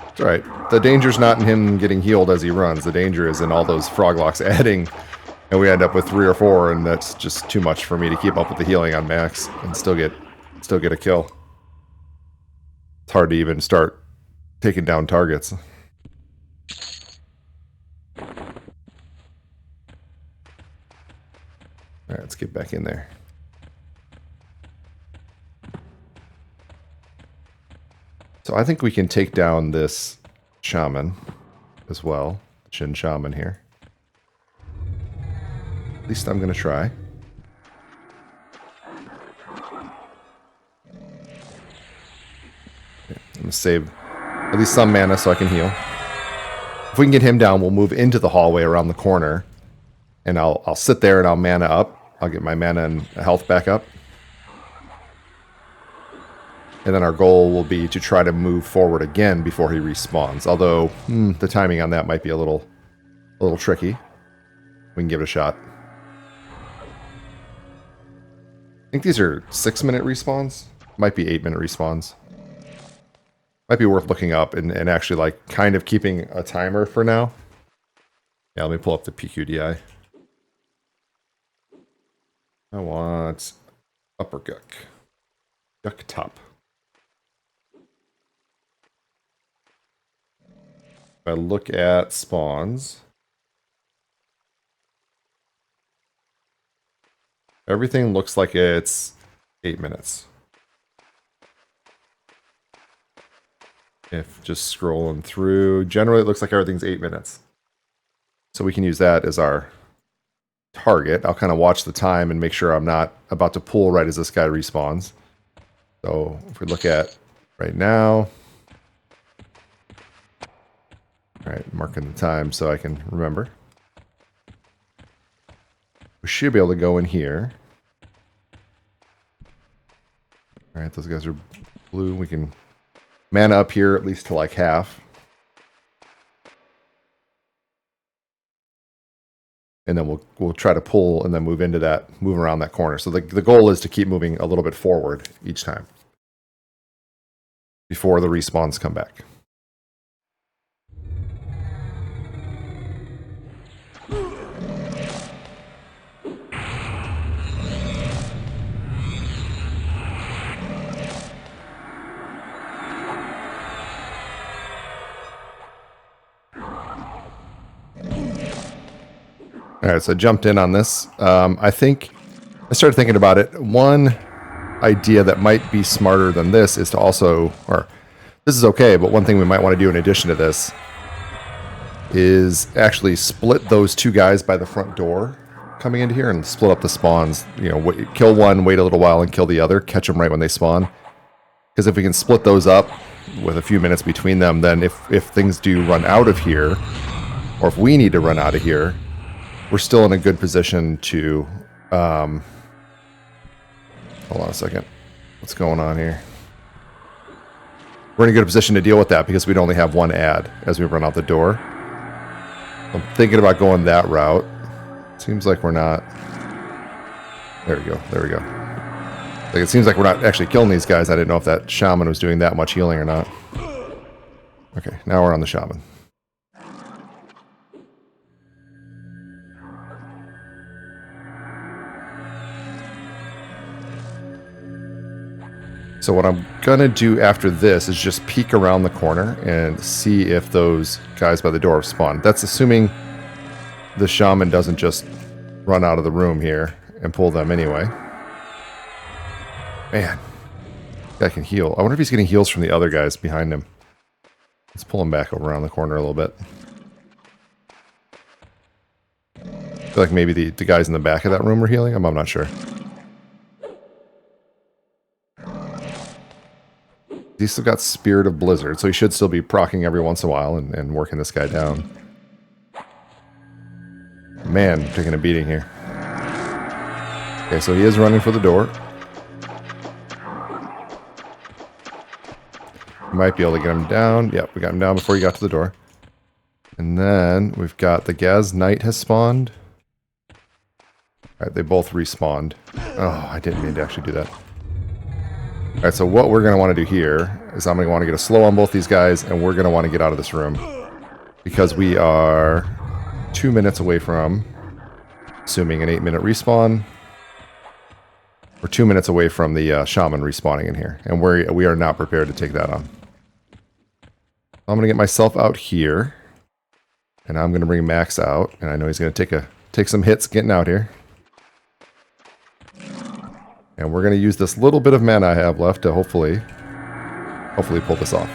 It's alright. The danger's not in him getting healed as he runs. The danger is in all those froglocks adding, and we end up with 3 or 4, and that's just too much for me to keep up with the healing on Max and still get a kill. It's hard to even start taking down targets. Alright, let's get back in there. So I think we can take down this shaman as well. Shin Shaman here. At least I'm going to try. Okay, I'm going to save at least some mana so I can heal. If we can get him down, we'll move into the hallway around the corner. And I'll sit there and I'll mana up. I'll get my mana and health back up. And then our goal will be to try to move forward again before he respawns. Although, the timing on that might be a little tricky. We can give it a shot. I think these are 6-minute respawns. Might be 8-minute respawns. Might be worth looking up and actually like kind of keeping a timer for now. Yeah, let me pull up the PQDI. I want upper guck. Guck top. If I look at spawns, everything looks like it's 8 minutes. If just scrolling through, generally it looks like everything's 8 minutes. So we can use that as our target. I'll kind of watch the time and make sure I'm not about to pull right as this guy respawns. So if we look at right now, all right, marking the time so I can remember. We should be able to go in here. All right, those guys are blue. We can mana up here at least to like half. And then we'll try to pull and then move around that corner. So the goal is to keep moving a little bit forward each time before the respawns come back. All right, so I jumped in on this. I started thinking about it. One idea that might be smarter than this is to also, or This is okay, but one thing we might want to do in addition to this is actually split those two guys by the front door coming into here and split up the spawns. You know, kill one, wait a little while, and kill the other. Catch them right when they spawn. Because if we can split those up with a few minutes between them, then if things do run out of here, or if we need to run out of here, we're still in a good position to... hold on a second. What's going on here? We're in a good position to deal with that because we'd only have one ad as we run out the door. I'm thinking about going that route. Seems like we're not... There we go. There we go. Like, it seems like we're not actually killing these guys. I didn't know if that shaman was doing that much healing or not. Okay, now we're on the shaman. So what I'm going to do after this is just peek around the corner and see if those guys by the door have spawned. That's assuming the shaman doesn't just run out of the room here and pull them anyway. Man, guy can heal. I wonder if he's getting heals from the other guys behind him. Let's pull him back over around the corner a little bit. I feel like maybe the guys in the back of that room are healing him. I'm not sure. He's still got Spirit of Blizzard, so he should still be proccing every once in a while and working this guy down. Man, taking a beating here. Okay, so he is running for the door. We might be able to get him down. Yep, we got him down before he got to the door. And then we've got the Gaz Knight has spawned. Alright, they both respawned. Oh, I didn't mean to actually do that. Alright, so what we're going to want to do here is I'm going to want to get a slow on both these guys, and we're going to want to get out of this room. Because we are 2 minutes away from, assuming an 8-minute respawn. We're 2 minutes away from the shaman respawning in here, and we are not prepared to take that on. I'm going to get myself out here, and I'm going to bring Max out, and I know he's going to take some hits getting out here. And we're going to use this little bit of mana I have left to hopefully pull this off.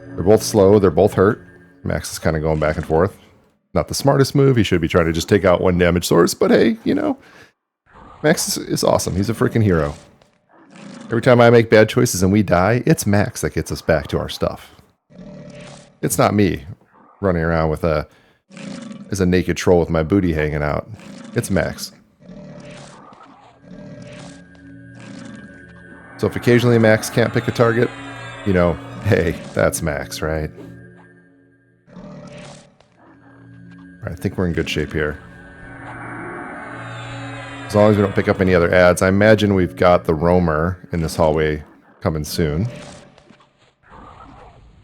They're both slow. They're both hurt. Max is kind of going back and forth. Not the smartest move. He should be trying to just take out one damage source. But hey, you know, Max is awesome. He's a freaking hero. Every time I make bad choices and we die, it's Max that gets us back to our stuff. It's not me running around as a naked troll with my booty hanging out. It's Max. So if occasionally Max can't pick a target, you know, hey, that's Max, right? I think we're in good shape here. As long as we don't pick up any other ads. I imagine we've got the roamer in this hallway coming soon.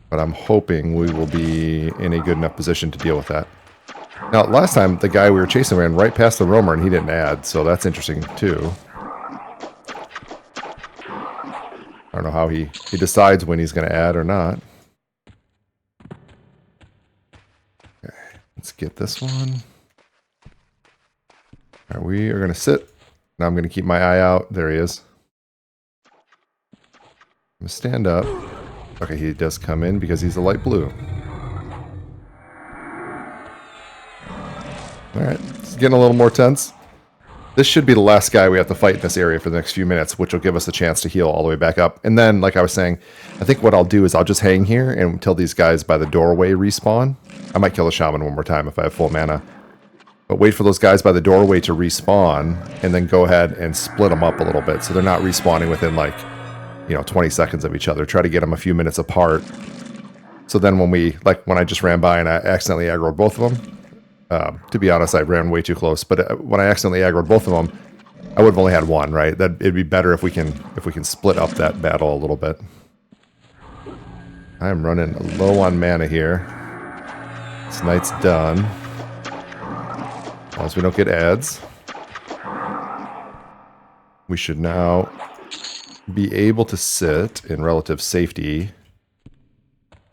But I'm hoping we will be in a good enough position to deal with that. Now, last time, the guy we were chasing ran right past the roamer and he didn't add, so that's interesting too. I don't know how he decides when he's going to add or not. Okay, let's get this one. All right, we are going to sit. Now I'm going to keep my eye out. There he is. I'm going to stand up. Okay, he does come in because he's a light blue. Alright, it's getting a little more tense. This should be the last guy we have to fight in this area for the next few minutes, which will give us a chance to heal all the way back up. And then, like I was saying, I think what I'll do is I'll just hang here until these guys by the doorway respawn. I might kill the shaman one more time if I have full mana. But wait for those guys by the doorway to respawn, and then go ahead and split them up a little bit so they're not respawning within, like, you know, 20 seconds of each other. Try to get them a few minutes apart. So then when I just ran by and I accidentally aggroed both of them, to be honest, I ran way too close. But when I accidentally aggroed both of them, I would have only had one, right? It'd be better if we can split up that battle a little bit. I am running low on mana here. This night's done. As long as we don't get ads. We should now be able to sit in relative safety.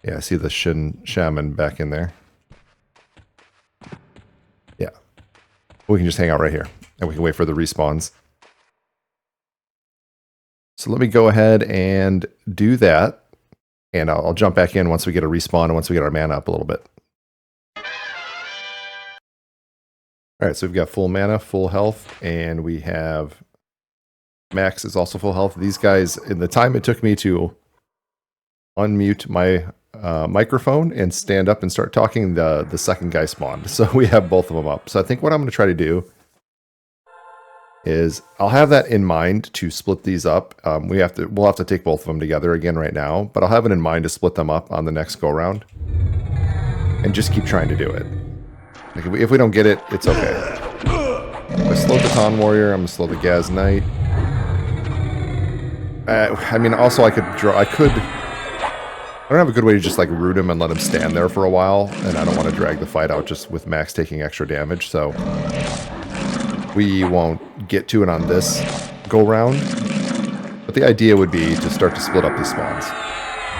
Yeah, I see the shaman back in there. Yeah. We can just hang out right here, and we can wait for the respawns. So let me go ahead and do that. And I'll jump back in once we get a respawn and once we get our mana up a little bit. Alright, so we've got full mana, full health, and we have Max is also full health. These guys, in the time it took me to unmute my microphone and stand up and start talking, the second guy spawned. So we have both of them up. So I think what I'm going to try to do is I'll have that in mind to split these up. We'll have to take both of them together again right now, but I'll have it in mind to split them up on the next go round and just keep trying to do it. Like if we don't get it, it's okay. I slowed the Ton Warrior. I'm gonna slow the Gaz Knight. I mean, also I could draw. I don't have a good way to just like root him and let him stand there for a while, and I don't want to drag the fight out just with Max taking extra damage. So we won't get to it on this go round. But the idea would be to start to split up these spawns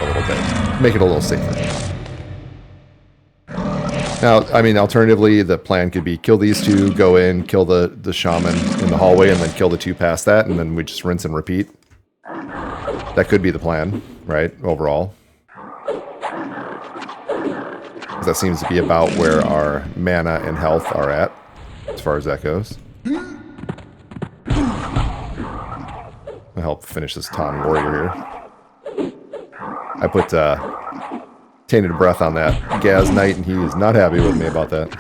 a little bit, make it a little safer. Now, I mean, alternatively, the plan could be kill these two, go in, kill the shaman in the hallway, and then kill the two past that, and then we just rinse and repeat. That could be the plan, right, overall. Because that seems to be about where our mana and health are at, as far as that goes. I'll help finish this Ton Warrior here. I put Tainted Breath on that Gaz Knight, and he is not happy with me about that.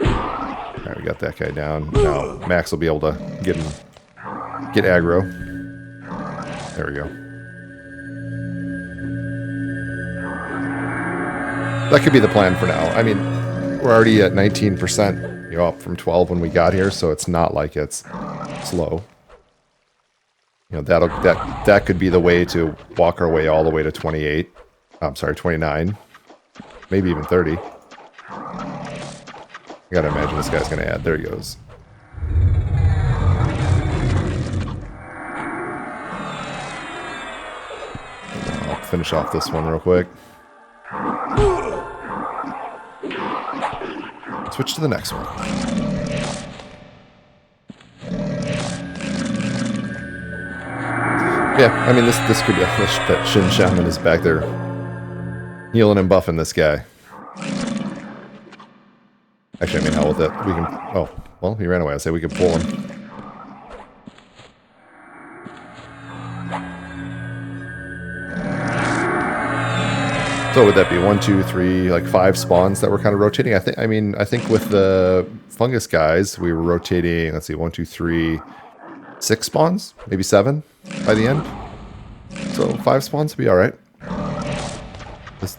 Alright, we got that guy down. Now Max will be able to get aggro. There we go. That could be the plan for now. I mean, we're already at 19%, up from 12 when we got here, so it's not like it's slow. That could be the way to walk our way all the way to 28. I'm sorry, 29. Maybe even 30. I gotta imagine this guy's gonna add. There he goes. I'll finish off this one real quick. Switch to the next one. Yeah, I mean, this could be that Shin Shaman is back there healing and buffing this guy. Actually, I mean, hell with it. We can... Oh, well, he ran away. I say we can pull him. So would that be 1, 2, 3, like 5 spawns that we're kind of rotating? I think with the fungus guys, we were rotating, let's see, 1, 2, 3, 6 spawns? Maybe 7 by the end? So 5 spawns would be alright.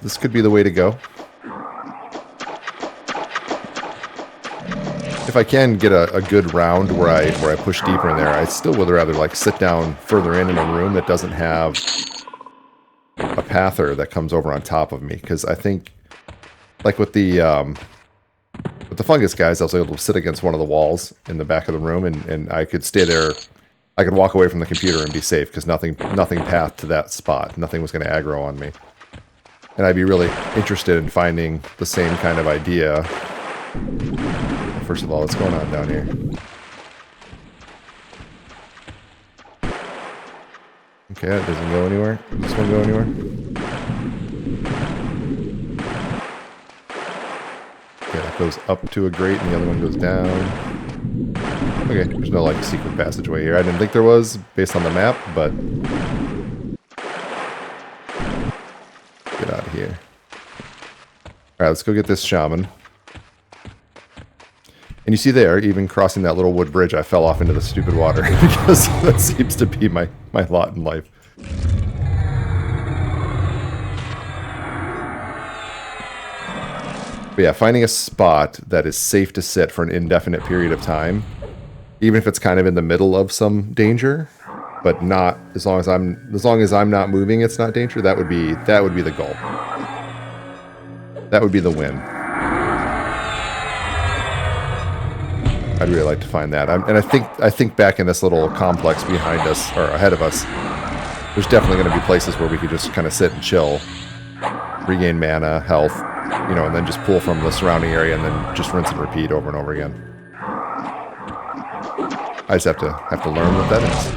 This could be the way to go. If I can get a good round where I push deeper in there, I still would rather like sit down further in a room that doesn't have a pather that comes over on top of me, because I think like with the fungus guys, I was able to sit against one of the walls in the back of the room, and I could stay there. I could walk away from the computer and be safe because nothing pathed to that spot. Nothing was going to aggro on me. And I'd be really interested in finding the same kind of idea. First of all, what's going on down here? Okay, that doesn't go anywhere. This one go anywhere? Okay, that goes up to a grate and the other one goes down. Okay, there's no like secret passageway here. I didn't think there was based on the map, but get out of here. Alright, let's go get this shaman. And you see there, even crossing that little wood bridge, I fell off into the stupid water because that seems to be my lot in life. But yeah, finding a spot that is safe to sit for an indefinite period of time, even if it's kind of in the middle of some danger, but not as long as I'm not moving, it's not danger. That would be the goal. That would be the win. I'd really like to find that. And I think back in this little complex behind us, or ahead of us, there's definitely going to be places where we could just kind of sit and chill, regain mana, health, and then just pull from the surrounding area and then just rinse and repeat over and over again. I just have to learn what that is.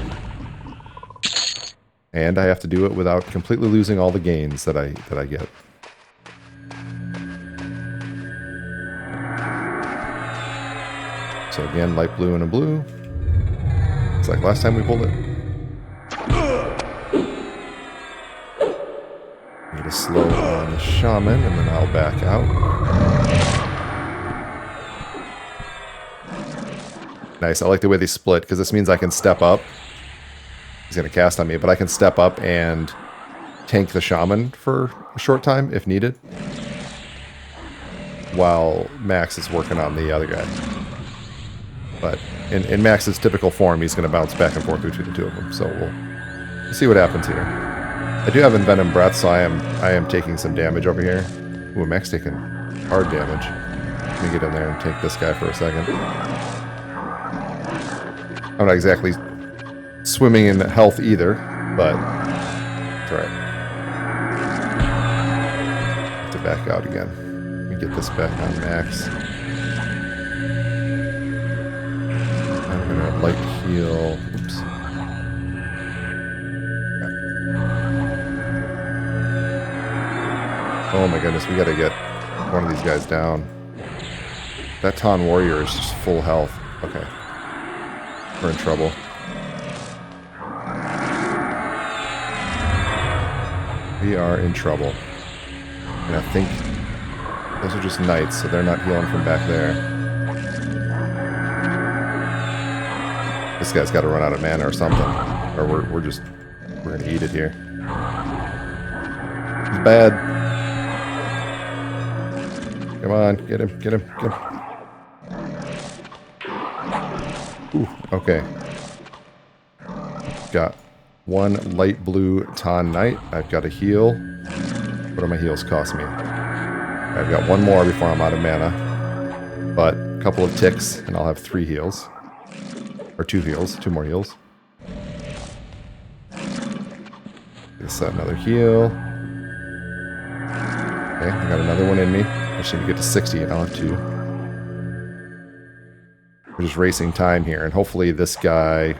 And I have to do it without completely losing all the gains that I get. So again, light blue and a blue. It's like last time we pulled it. Get a slow on the shaman, and then I'll back out. Nice, I like the way they split, because this means I can step up. He's going to cast on me, but I can step up and tank the shaman for a short time, if needed. While Max is working on the other guy. But in Max's typical form, he's going to bounce back and forth between the two of them, so we'll see what happens here. I do have Envenom Breath, so I am taking some damage over here. Ooh, Max taking hard damage. Let me get in there and take this guy for a second. I'm not exactly swimming in health either, but it's alright. Have to back out again. Let me get this back on Max. I'm gonna light heal. Oops. Oh my goodness, we gotta get one of these guys down. That Ton Warrior is just full health. Okay. We're in trouble. We are in trouble. And I think those are just knights, so they're not healing from back there. This guy's gotta run out of mana or something. Or we're gonna eat it here. It's bad. Come on, get him, get him, get him. Ooh, okay. Got one light blue Ton Knight. I've got a heal. What do my heals cost me? I've got one more before I'm out of mana. But a couple of ticks, and I'll have 3 heals. Or 2 heals, 2 more heals. Let's set another heal. Okay, I got another one in me. I just need to get to 60 and I'll have 2. We're just racing time here, and hopefully this guy...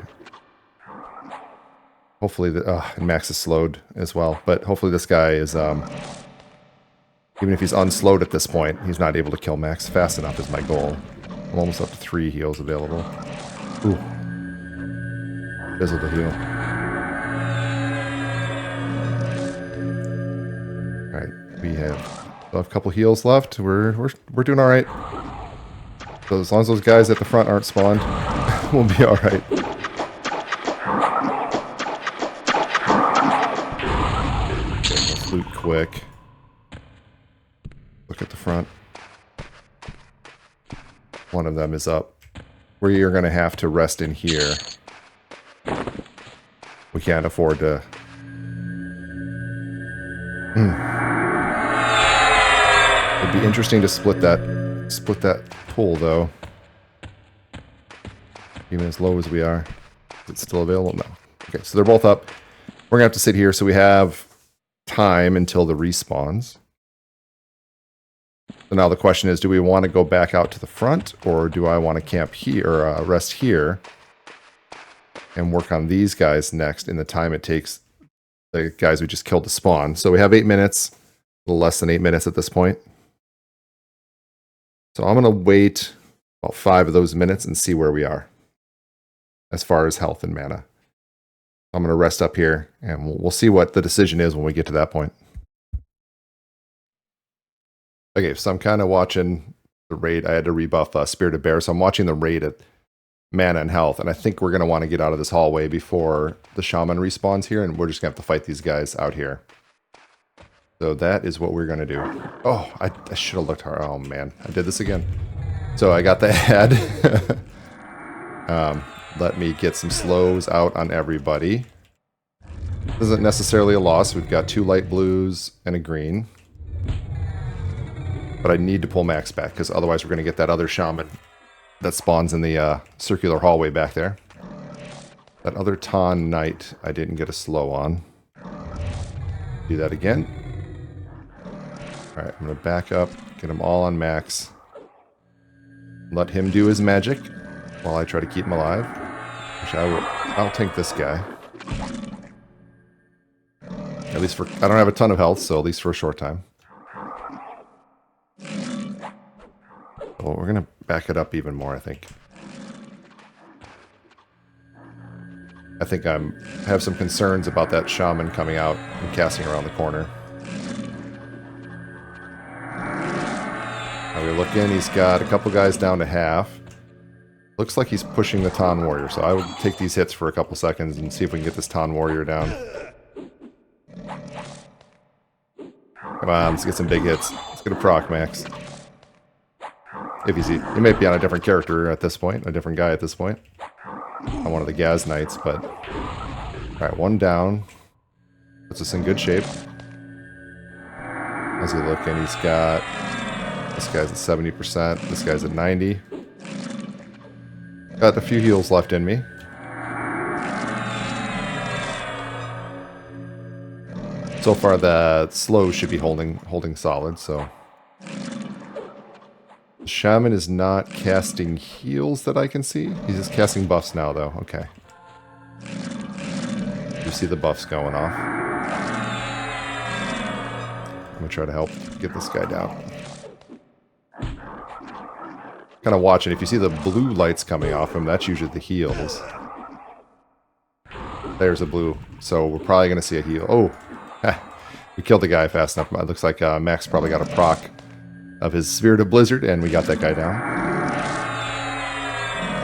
Hopefully and Max is slowed as well, but hopefully this guy is... even if he's unslowed at this point, he's not able to kill Max fast enough is my goal. I'm almost up to 3 heals available. Ooh. Fizzle the heal. Alright, we have a couple heals left. We're doing alright. So as long as those guys at the front aren't spawned, we'll be alright. Okay, let's loot quick. Look at the front. One of them is up. We are going to have to rest in here. We can't afford to... It'd be interesting to split that pool, though. Even as low as we are. Is it still available? No. Okay, so they're both up. We're going to have to sit here, so we have time until the respawns. So now the question is, do we want to go back out to the front, or do I want to camp here, or rest here, and work on these guys next in the time it takes the guys we just killed to spawn? So we have 8 minutes, a little less than 8 minutes at this point. So I'm going to wait about 5 of those minutes and see where we are as far as health and mana. I'm going to rest up here, and we'll see what the decision is when we get to that point. Okay, so I'm kind of watching the raid. I had to rebuff Spirited Bear, so I'm watching the raid at mana and health, and I think we're going to want to get out of this hallway before the shaman respawns here, and we're just going to have to fight these guys out here. So that is what we're going to do. Oh, I should have looked hard. Oh, man. I did this again. So I got the ad. Let me get some slows out on everybody. This isn't necessarily a loss. We've got 2 light blues and a green. But I need to pull Max back, because otherwise we're going to get that other shaman that spawns in the circular hallway back there. That other Ton Knight I didn't get a slow on. Do that again. Alright, I'm going to back up, get them all on Max. Let him do his magic while I try to keep him alive. Which I'll tank this guy. least for... I don't have a ton of health, so at least for a short time. Well, we're going to back it up even more, I think. I think I have some concerns about that shaman coming out and casting around the corner. Now we look in, he's got a couple guys down to half. Looks like he's pushing the Ton Warrior, so I would take these hits for a couple seconds and see if we can get this Ton Warrior down. Come on, let's get some big hits. Let's get a proc, Max. If he's... He might be on a different character at this point, a different guy at this point. On one of the Gaz Knights, but... Alright, one down. Puts us in good shape. As we look in, he's got... This guy's at 70%, this guy's at 90%. Got a few heals left in me. So far the slow should be holding solid, so... The shaman is not casting heals that I can see. He's just casting buffs now, though. Okay. You see the buffs going off. I'm going to try to help get this guy down. Kind of watching. If you see the blue lights coming off him, that's usually the heals. There's a blue. So we're probably going to see a heal. Oh! We killed the guy fast enough. It looks like Max probably got a proc of his Spirit of Blizzard, and we got that guy down.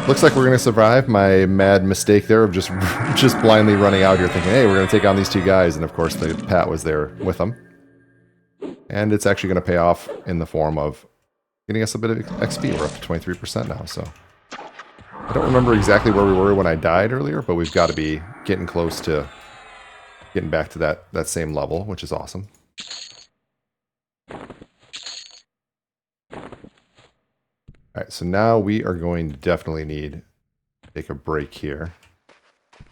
Looks like we're going to survive. My mad mistake there of just blindly running out here thinking, hey, we're going to take on these two guys, and of course the Pat was there with them. And it's actually going to pay off in the form of getting us a bit of XP. We're up to 23% now, so... I don't remember exactly where we were when I died earlier, but we've got to be getting close to getting back to that same level, which is awesome. Alright, so now we are going to definitely need to take a break here. I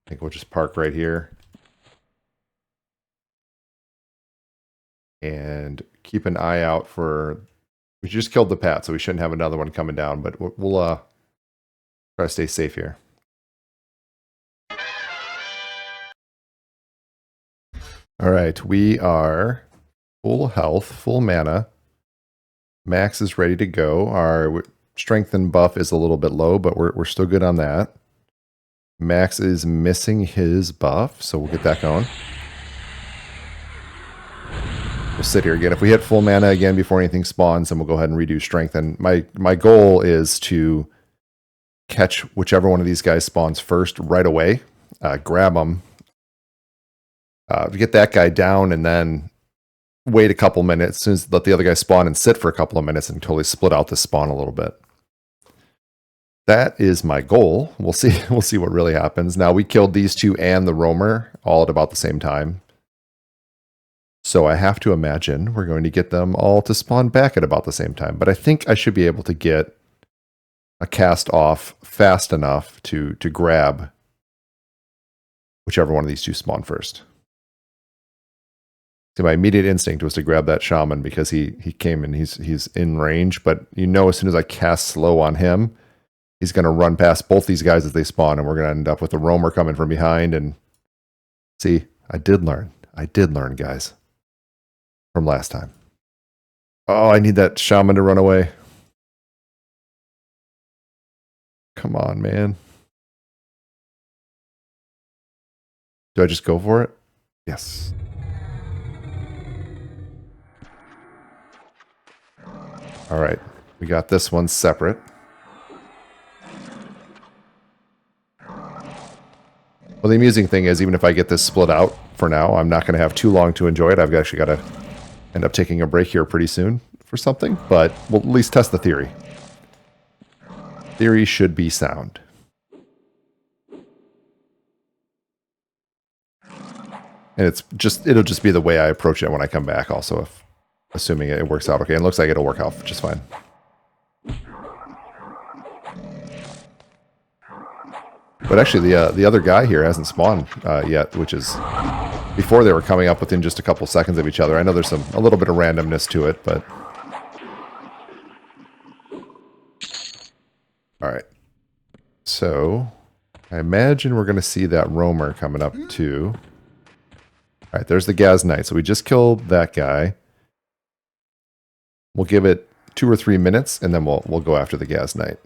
think we'll just park right here. And keep an eye out for... We just killed the Pat, so we shouldn't have another one coming down, but we'll try to stay safe here. Alright, we are full health, full mana. Max is ready to go. Our strength and buff is a little bit low, but we're still good on that. Max is missing his buff, so we'll get that going. We'll sit here again. If we hit full mana again before anything spawns, then we'll go ahead and redo strength. And my goal is to catch whichever one of these guys spawns first right away. Grab them. Get that guy down and then wait a couple minutes, as soon as let the other guy spawn and sit for a couple of minutes and totally split out the spawn a little bit. That is my goal. We'll see what really happens. Now we killed these two and the roamer all at about the same time. So I have to imagine we're going to get them all to spawn back at about the same time. But I think I should be able to get a cast off fast enough to grab whichever one of these two spawn first. So my immediate instinct was to grab that shaman because he came and he's in range, but you know as soon as I cast slow on him, he's going to run past both these guys as they spawn, and we're going to end up with a roamer coming from behind. And see, I did learn, guys, from last time. Oh, I need that shaman to run away. Come on, man. Do I just go for it? Yes. All right, we got this one separate. Well, the amusing thing is, even if I get this split out for now, I'm not going to have too long to enjoy it. I've actually got to end up taking a break here pretty soon for something, but we'll at least test the theory. Theory should be sound. And it'll just be the way I approach it when I come back also, assuming it works out okay. And it looks like it'll work out just fine. But actually, the other guy here hasn't spawned yet, which is before they were coming up within just a couple seconds of each other. I know there's a little bit of randomness to it, but... Alright. So, I imagine we're going to see that roamer coming up too. All right, there's the Gaz Knight. So we just killed that guy. We'll give it 2 or 3 minutes, and then we'll go after the Gaz Knight.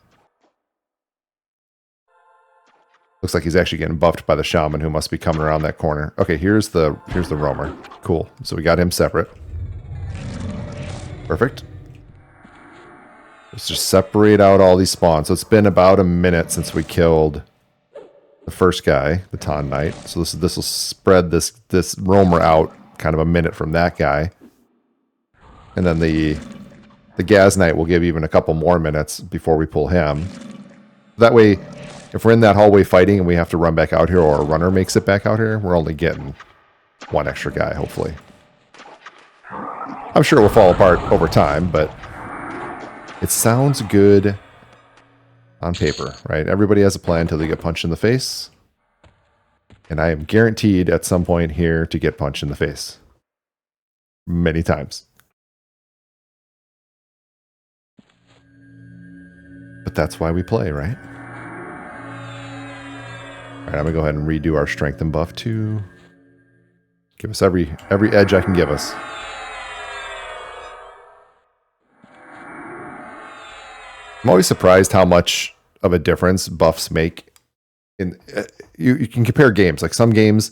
Looks like he's actually getting buffed by the Shaman, who must be coming around that corner. Okay, here's the Roamer. Cool. So we got him separate. Perfect. Let's just separate out all these spawns. So it's been about a minute since we killed the first guy, the Ton Knight. So this will spread this Roamer out kind of a minute from that guy. And then the Gaz Knight will give even a couple more minutes before we pull him. That way, if we're in that hallway fighting and we have to run back out here, or a runner makes it back out here, we're only getting one extra guy, hopefully. I'm sure it will fall apart over time, but it sounds good on paper, right? Everybody has a plan until they get punched in the face. And I am guaranteed at some point here to get punched in the face. Many times. But that's why we play, right? All right, I'm going to go ahead and redo our strengthen buff to give us every edge I can give us. I'm always surprised how much of a difference buffs make. You can compare games. Like some games,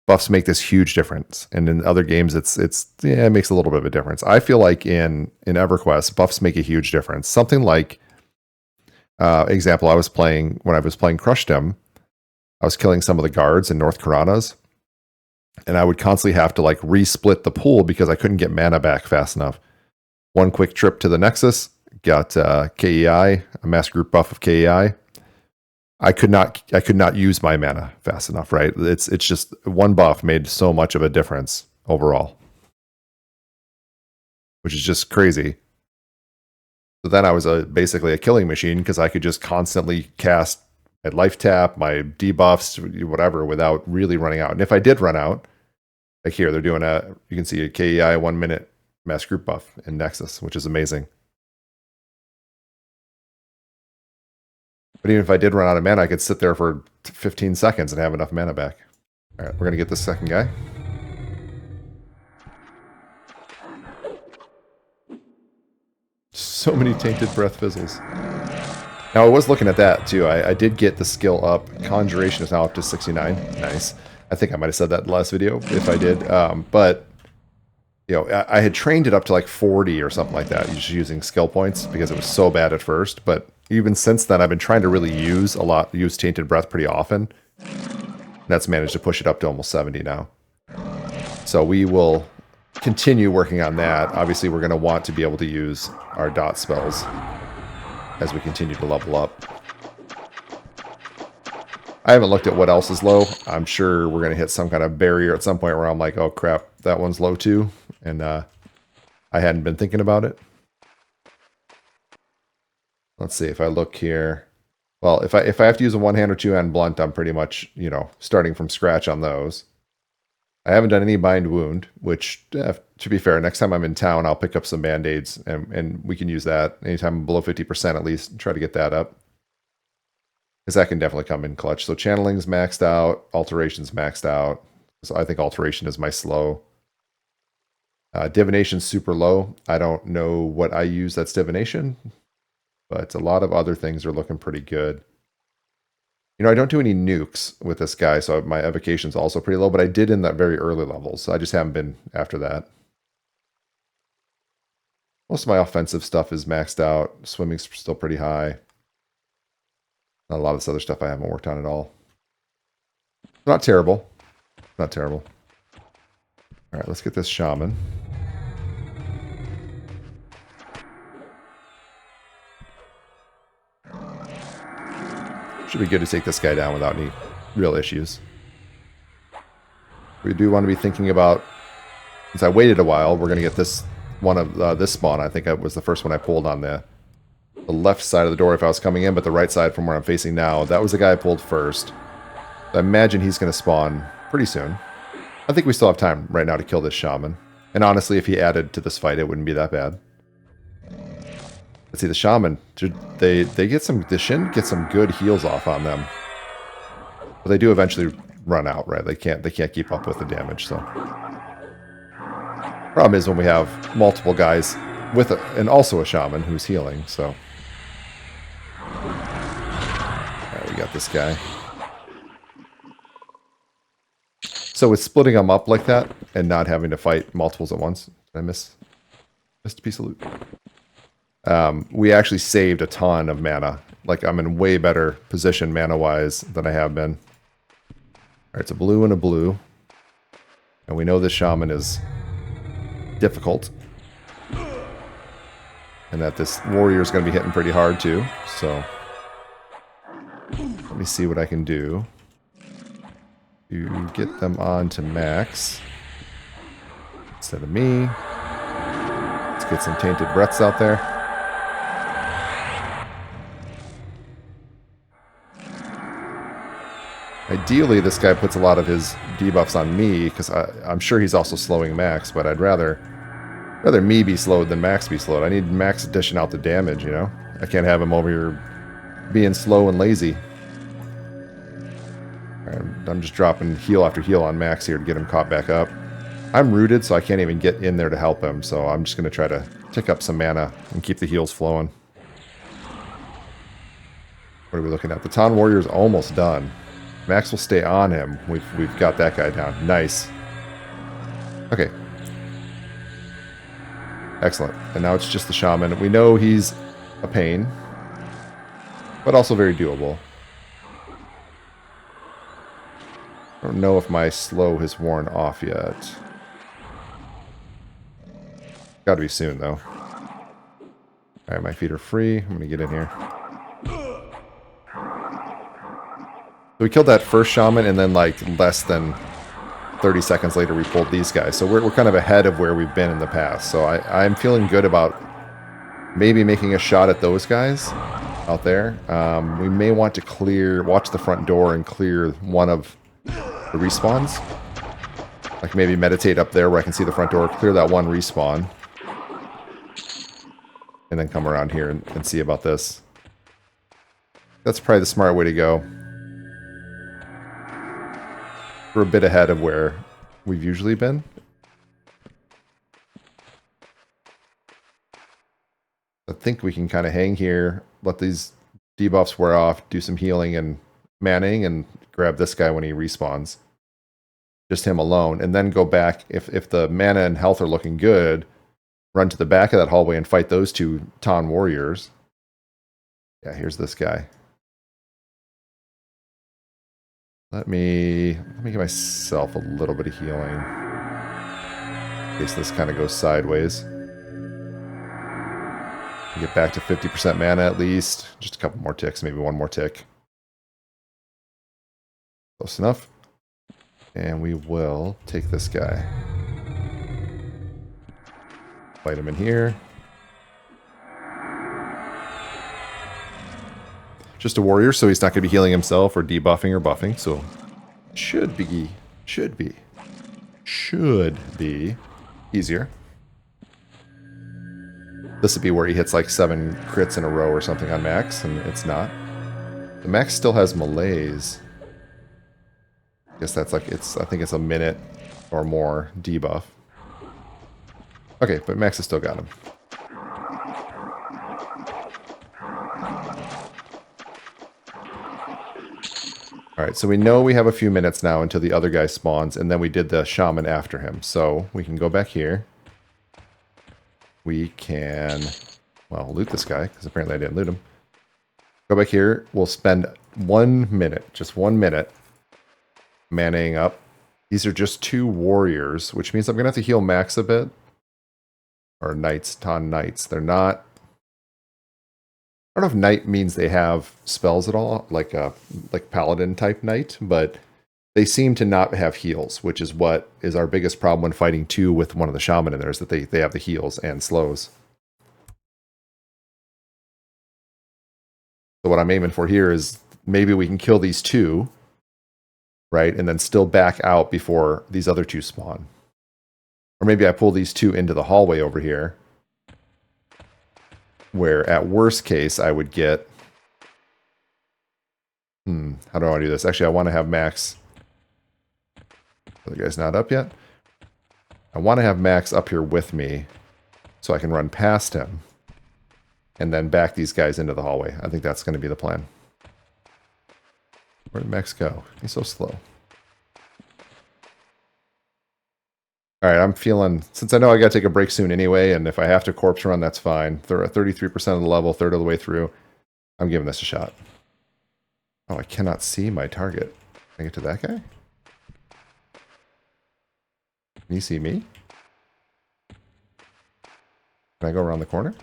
buffs make this huge difference, and in other games, it makes a little bit of a difference. I feel like in Everquest, buffs make a huge difference. Something like, example, when I was playing Crushdom, I was killing some of the guards in North Karanas, and I would constantly have to like resplit the pool because I couldn't get mana back fast enough. One quick trip to the Nexus, got KEI, a mass group buff of KEI. I could not use my mana fast enough, right? It's just one buff made so much of a difference overall, which is just crazy. So then I was basically a killing machine because I could just constantly cast my life tap, my debuffs, whatever, without really running out. And if I did run out, like here, they're doing you can see a KEI 1 minute mass group buff in Nexus, which is amazing. But even if I did run out of mana, I could sit there for 15 seconds and have enough mana back. All right, we're going to get this second guy. So many tainted breath fizzles. Now, I was looking at that, too. I did get the skill up. Conjuration is now up to 69. Nice. I think I might have said that in the last video, if I did. But, you know, I had trained it up to like 40 or something like that, just using skill points, because it was so bad at first. But even since then, I've been trying to really use Tainted Breath pretty often. And that's managed to push it up to almost 70 now. So we will continue working on that. Obviously, we're going to want to be able to use our dot spells as we continue to level up. I haven't looked at what else is low. I'm sure we're going to hit some kind of barrier at some point where I'm like, oh crap, that one's low too. And I hadn't been thinking about it. Let's see if I look here. Well, if I have to use a one-hand or two-hand blunt, I'm pretty much, you know, starting from scratch on those. I haven't done any bind wound, which, to be fair, next time I'm in town, I'll pick up some band-aids, and we can use that anytime I'm below 50% at least, and try to get that up. Because that can definitely come in clutch. So channeling's maxed out, alteration's maxed out. So I think alteration is my slow. Divination's super low. I don't know what I use that's divination, but a lot of other things are looking pretty good. You know, I don't do any nukes with this guy, so my evocation's also pretty low, but I did in that very early levels, so I just haven't been after that. Most of my offensive stuff is maxed out. Swimming's still pretty high. Not a lot of this other stuff I haven't worked on at all. Not terrible. Not terrible. All right, let's get this shaman. Should be good to take this guy down without any real issues. We do want to be thinking about, since I waited a while, we're going to get this one of this spawn. I think it was the first one I pulled on the left side of the door if I was coming in, but the right side from where I'm facing now. That was the guy I pulled first. I imagine he's going to spawn pretty soon. I think we still have time right now to kill this shaman. And honestly, if he added to this fight, it wouldn't be that bad. Let's see, the shaman, they get some, the Shin get some good heals off on them. But they do eventually run out, right? They can't keep up with the damage. So problem is when we have multiple guys with and also a shaman who's healing. So all right, we got this guy. So with splitting them up like that and not having to fight multiples at once, did I missed a piece of loot. We actually saved a ton of mana. Like, I'm in way better position mana-wise than I have been. Alright, it's a blue and a blue. And we know this shaman is difficult. And that this warrior is going to be hitting pretty hard, too. So, let me see what I can do to get them on to max. Instead of me. Let's get some tainted breaths out there. Ideally, this guy puts a lot of his debuffs on me, because I'm sure he's also slowing Max, but I'd rather me be slowed than Max be slowed. I need Max dishing out the damage, you know? I can't have him over here being slow and lazy. I'm just dropping heal after heal on Max here to get him caught back up. I'm rooted, so I can't even get in there to help him, so I'm just going to try to tick up some mana and keep the heals flowing. What are we looking at? The Town Warrior's almost done. Max will stay on him. We've got that guy down. Nice. Okay. Excellent. And now it's just the shaman. We know he's a pain, but also very doable. I don't know if my slow has worn off yet. Gotta be soon, though. Alright, my feet are free. I'm gonna get in here. So we killed that first shaman, and then like less than 30 seconds later we pulled these guys. So we're kind of ahead of where we've been in the past. So I'm feeling good about maybe making a shot at those guys out there. We may want to watch the front door and clear one of the respawns. Like maybe meditate up there where I can see the front door, clear that one respawn. And then come around here and see about this. That's probably the smart way to go. We're a bit ahead of where we've usually been. I think we can kind of hang here, let these debuffs wear off, do some healing and manning, and grab this guy when he respawns. Just him alone. And then go back, if the mana and health are looking good, run to the back of that hallway and fight those two Town Warriors. Yeah, here's this guy. Let me give myself a little bit of healing. In case this kind of goes sideways. Get back to 50% mana at least. Just a couple more ticks, maybe one more tick. Close enough. And we will take this guy. Fight him in here. Just a warrior, so he's not going to be healing himself or debuffing or buffing, so should be easier. This would be where he hits like 7 crits in a row or something on Max, and it's not. The Max still has malaise. I guess that's like, I think it's a minute or more debuff. Okay, but Max has still got him. Alright, so we know we have a few minutes now until the other guy spawns, and then we did the shaman after him. So we can go back here. We can, well, loot this guy, because apparently I didn't loot him. Go back here. We'll spend 1 minute, just 1 minute, manning up. These are just 2 warriors, which means I'm going to have to heal Max a bit. Or knights, Ton knights. They're not... I don't know if knight means they have spells at all, like paladin type knight, but they seem to not have heals, which is what is our biggest problem when fighting 2 with one of the shaman in there, is that they have the heals and slows. So what I'm aiming for here is maybe we can kill these 2, right, and then still back out before these other 2 spawn. Or maybe I pull these 2 into the hallway over here, where at worst case I would get... how do I want to do this? Actually, I want to have Max The guy's not up yet. I want to have Max up here with me so I can run past him and then back these guys into the hallway. I think that's going to be the plan. Where did Max go? He's so slow. Alright, I'm feeling, since I know I gotta take a break soon anyway, and if I have to corpse run, that's fine. They're at 33% of the level, third of the way through. I'm giving this a shot. Oh, I cannot see my target. Can I get to that guy? Can you see me? Can I go around the corner?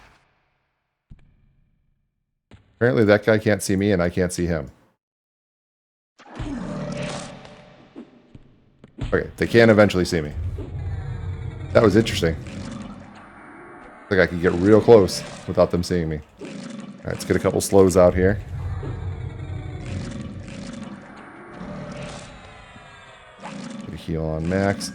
Apparently that guy can't see me and I can't see him. Okay, they can eventually see me. That was interesting. Like I could get real close without them seeing me. Alright, let's get a couple slows out here. Get a heal on Max.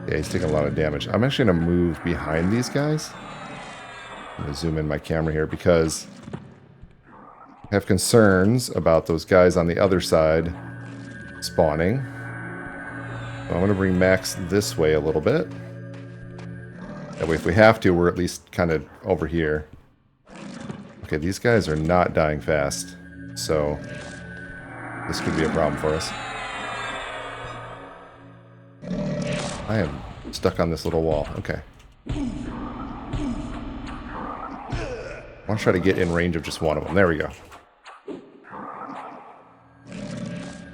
Yeah, he's taking a lot of damage. I'm actually going to move behind these guys. I'm going to zoom in my camera here because I have concerns about those guys on the other side spawning. So I'm going to bring Max this way a little bit. That way if we have to, we're at least kind of over here. Okay, these guys are not dying fast. So this could be a problem for us. I am stuck on this little wall. Okay. I want to try to get in range of just one of them. There we go.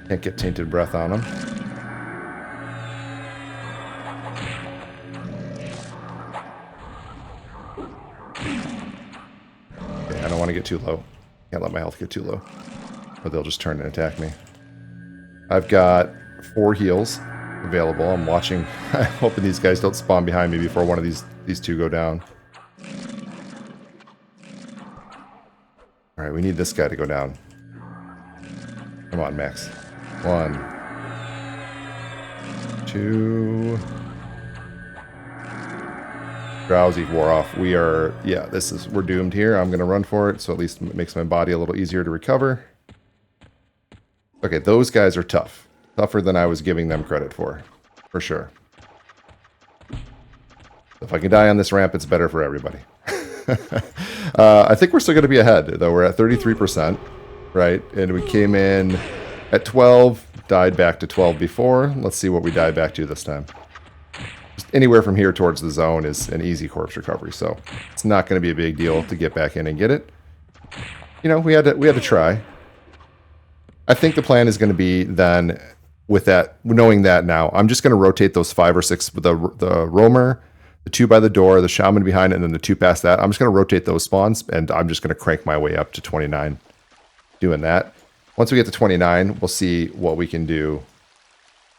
Can't get tainted breath on them. Okay, I don't want to get too low. Can't let my health get too low, or they'll just turn and attack me. I've got 4 heals available. I'm watching. I'm hoping these guys don't spawn behind me before one of these two go down. Alright, we need this guy to go down. Come on, Max. 1, 2. Drowsy wore off. We are, yeah, we're doomed here. I'm going to run for it, so at least it makes my body a little easier to recover. Okay, those guys are tough. Tougher than I was giving them credit for sure. If I can die on this ramp, it's better for everybody. I think we're still going to be ahead, though. We're at 33%, right? And we came in at 12, died back to 12 before. Let's see what we died back to this time. Just anywhere from here towards the zone is an easy corpse recovery, so it's not going to be a big deal to get back in and get it. You know, we had to try. I think the plan is going to be then, with that, knowing that now, I'm just going to rotate those 5 or 6, the roamer, the 2 by the door, the shaman behind it, and then the 2 past that. I'm just going to rotate those spawns, and I'm just going to crank my way up to 29 doing that. Once we get to 29, we'll see what we can do,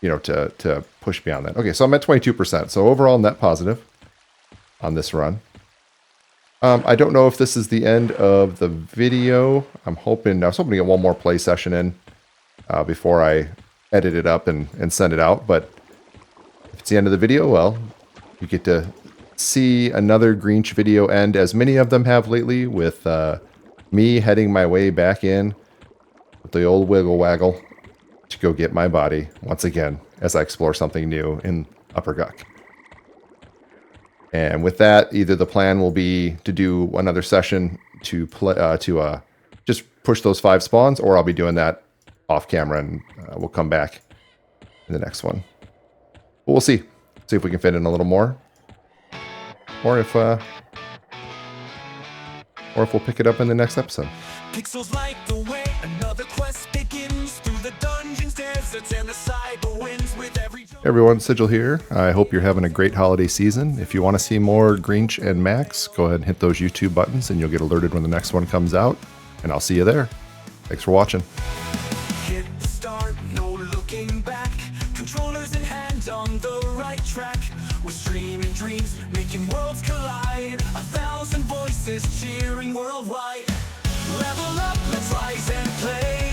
you know, to push beyond that. Okay, so I'm at 22%, so overall net positive on this run. I don't know if this is the end of the video. I was hoping to get one more play session in before I edit it up and send it out, but if it's the end of the video, well, you get to see another Greench video end, as many of them have lately, with me heading my way back in with the old wiggle waggle to go get my body once again as I explore something new in Upper Guck. And with that, either the plan will be to do another session to play just push those 5 spawns, or I'll be doing that off camera and we'll come back in the next one. But we'll see. See if we can fit in a little more, or if we'll pick it up in the next episode. Pixels light the way, another quest begins through the dungeons, deserts, and the cyber winds with every... Hey everyone, Sigil here. I hope you're having a great holiday season. If you want to see more Greench and Max, go ahead and hit those YouTube buttons and you'll get alerted when the next one comes out. And I'll see you there. Thanks for watching. Hit start, no looking back. Controllers in hand on the right track. We're streaming dreams, making worlds collide. 1,000 voices cheering worldwide. Level up, let's rise and play.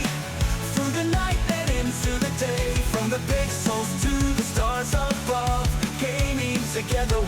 Through the night and into the day. From the pixels to the stars above. Gaming together.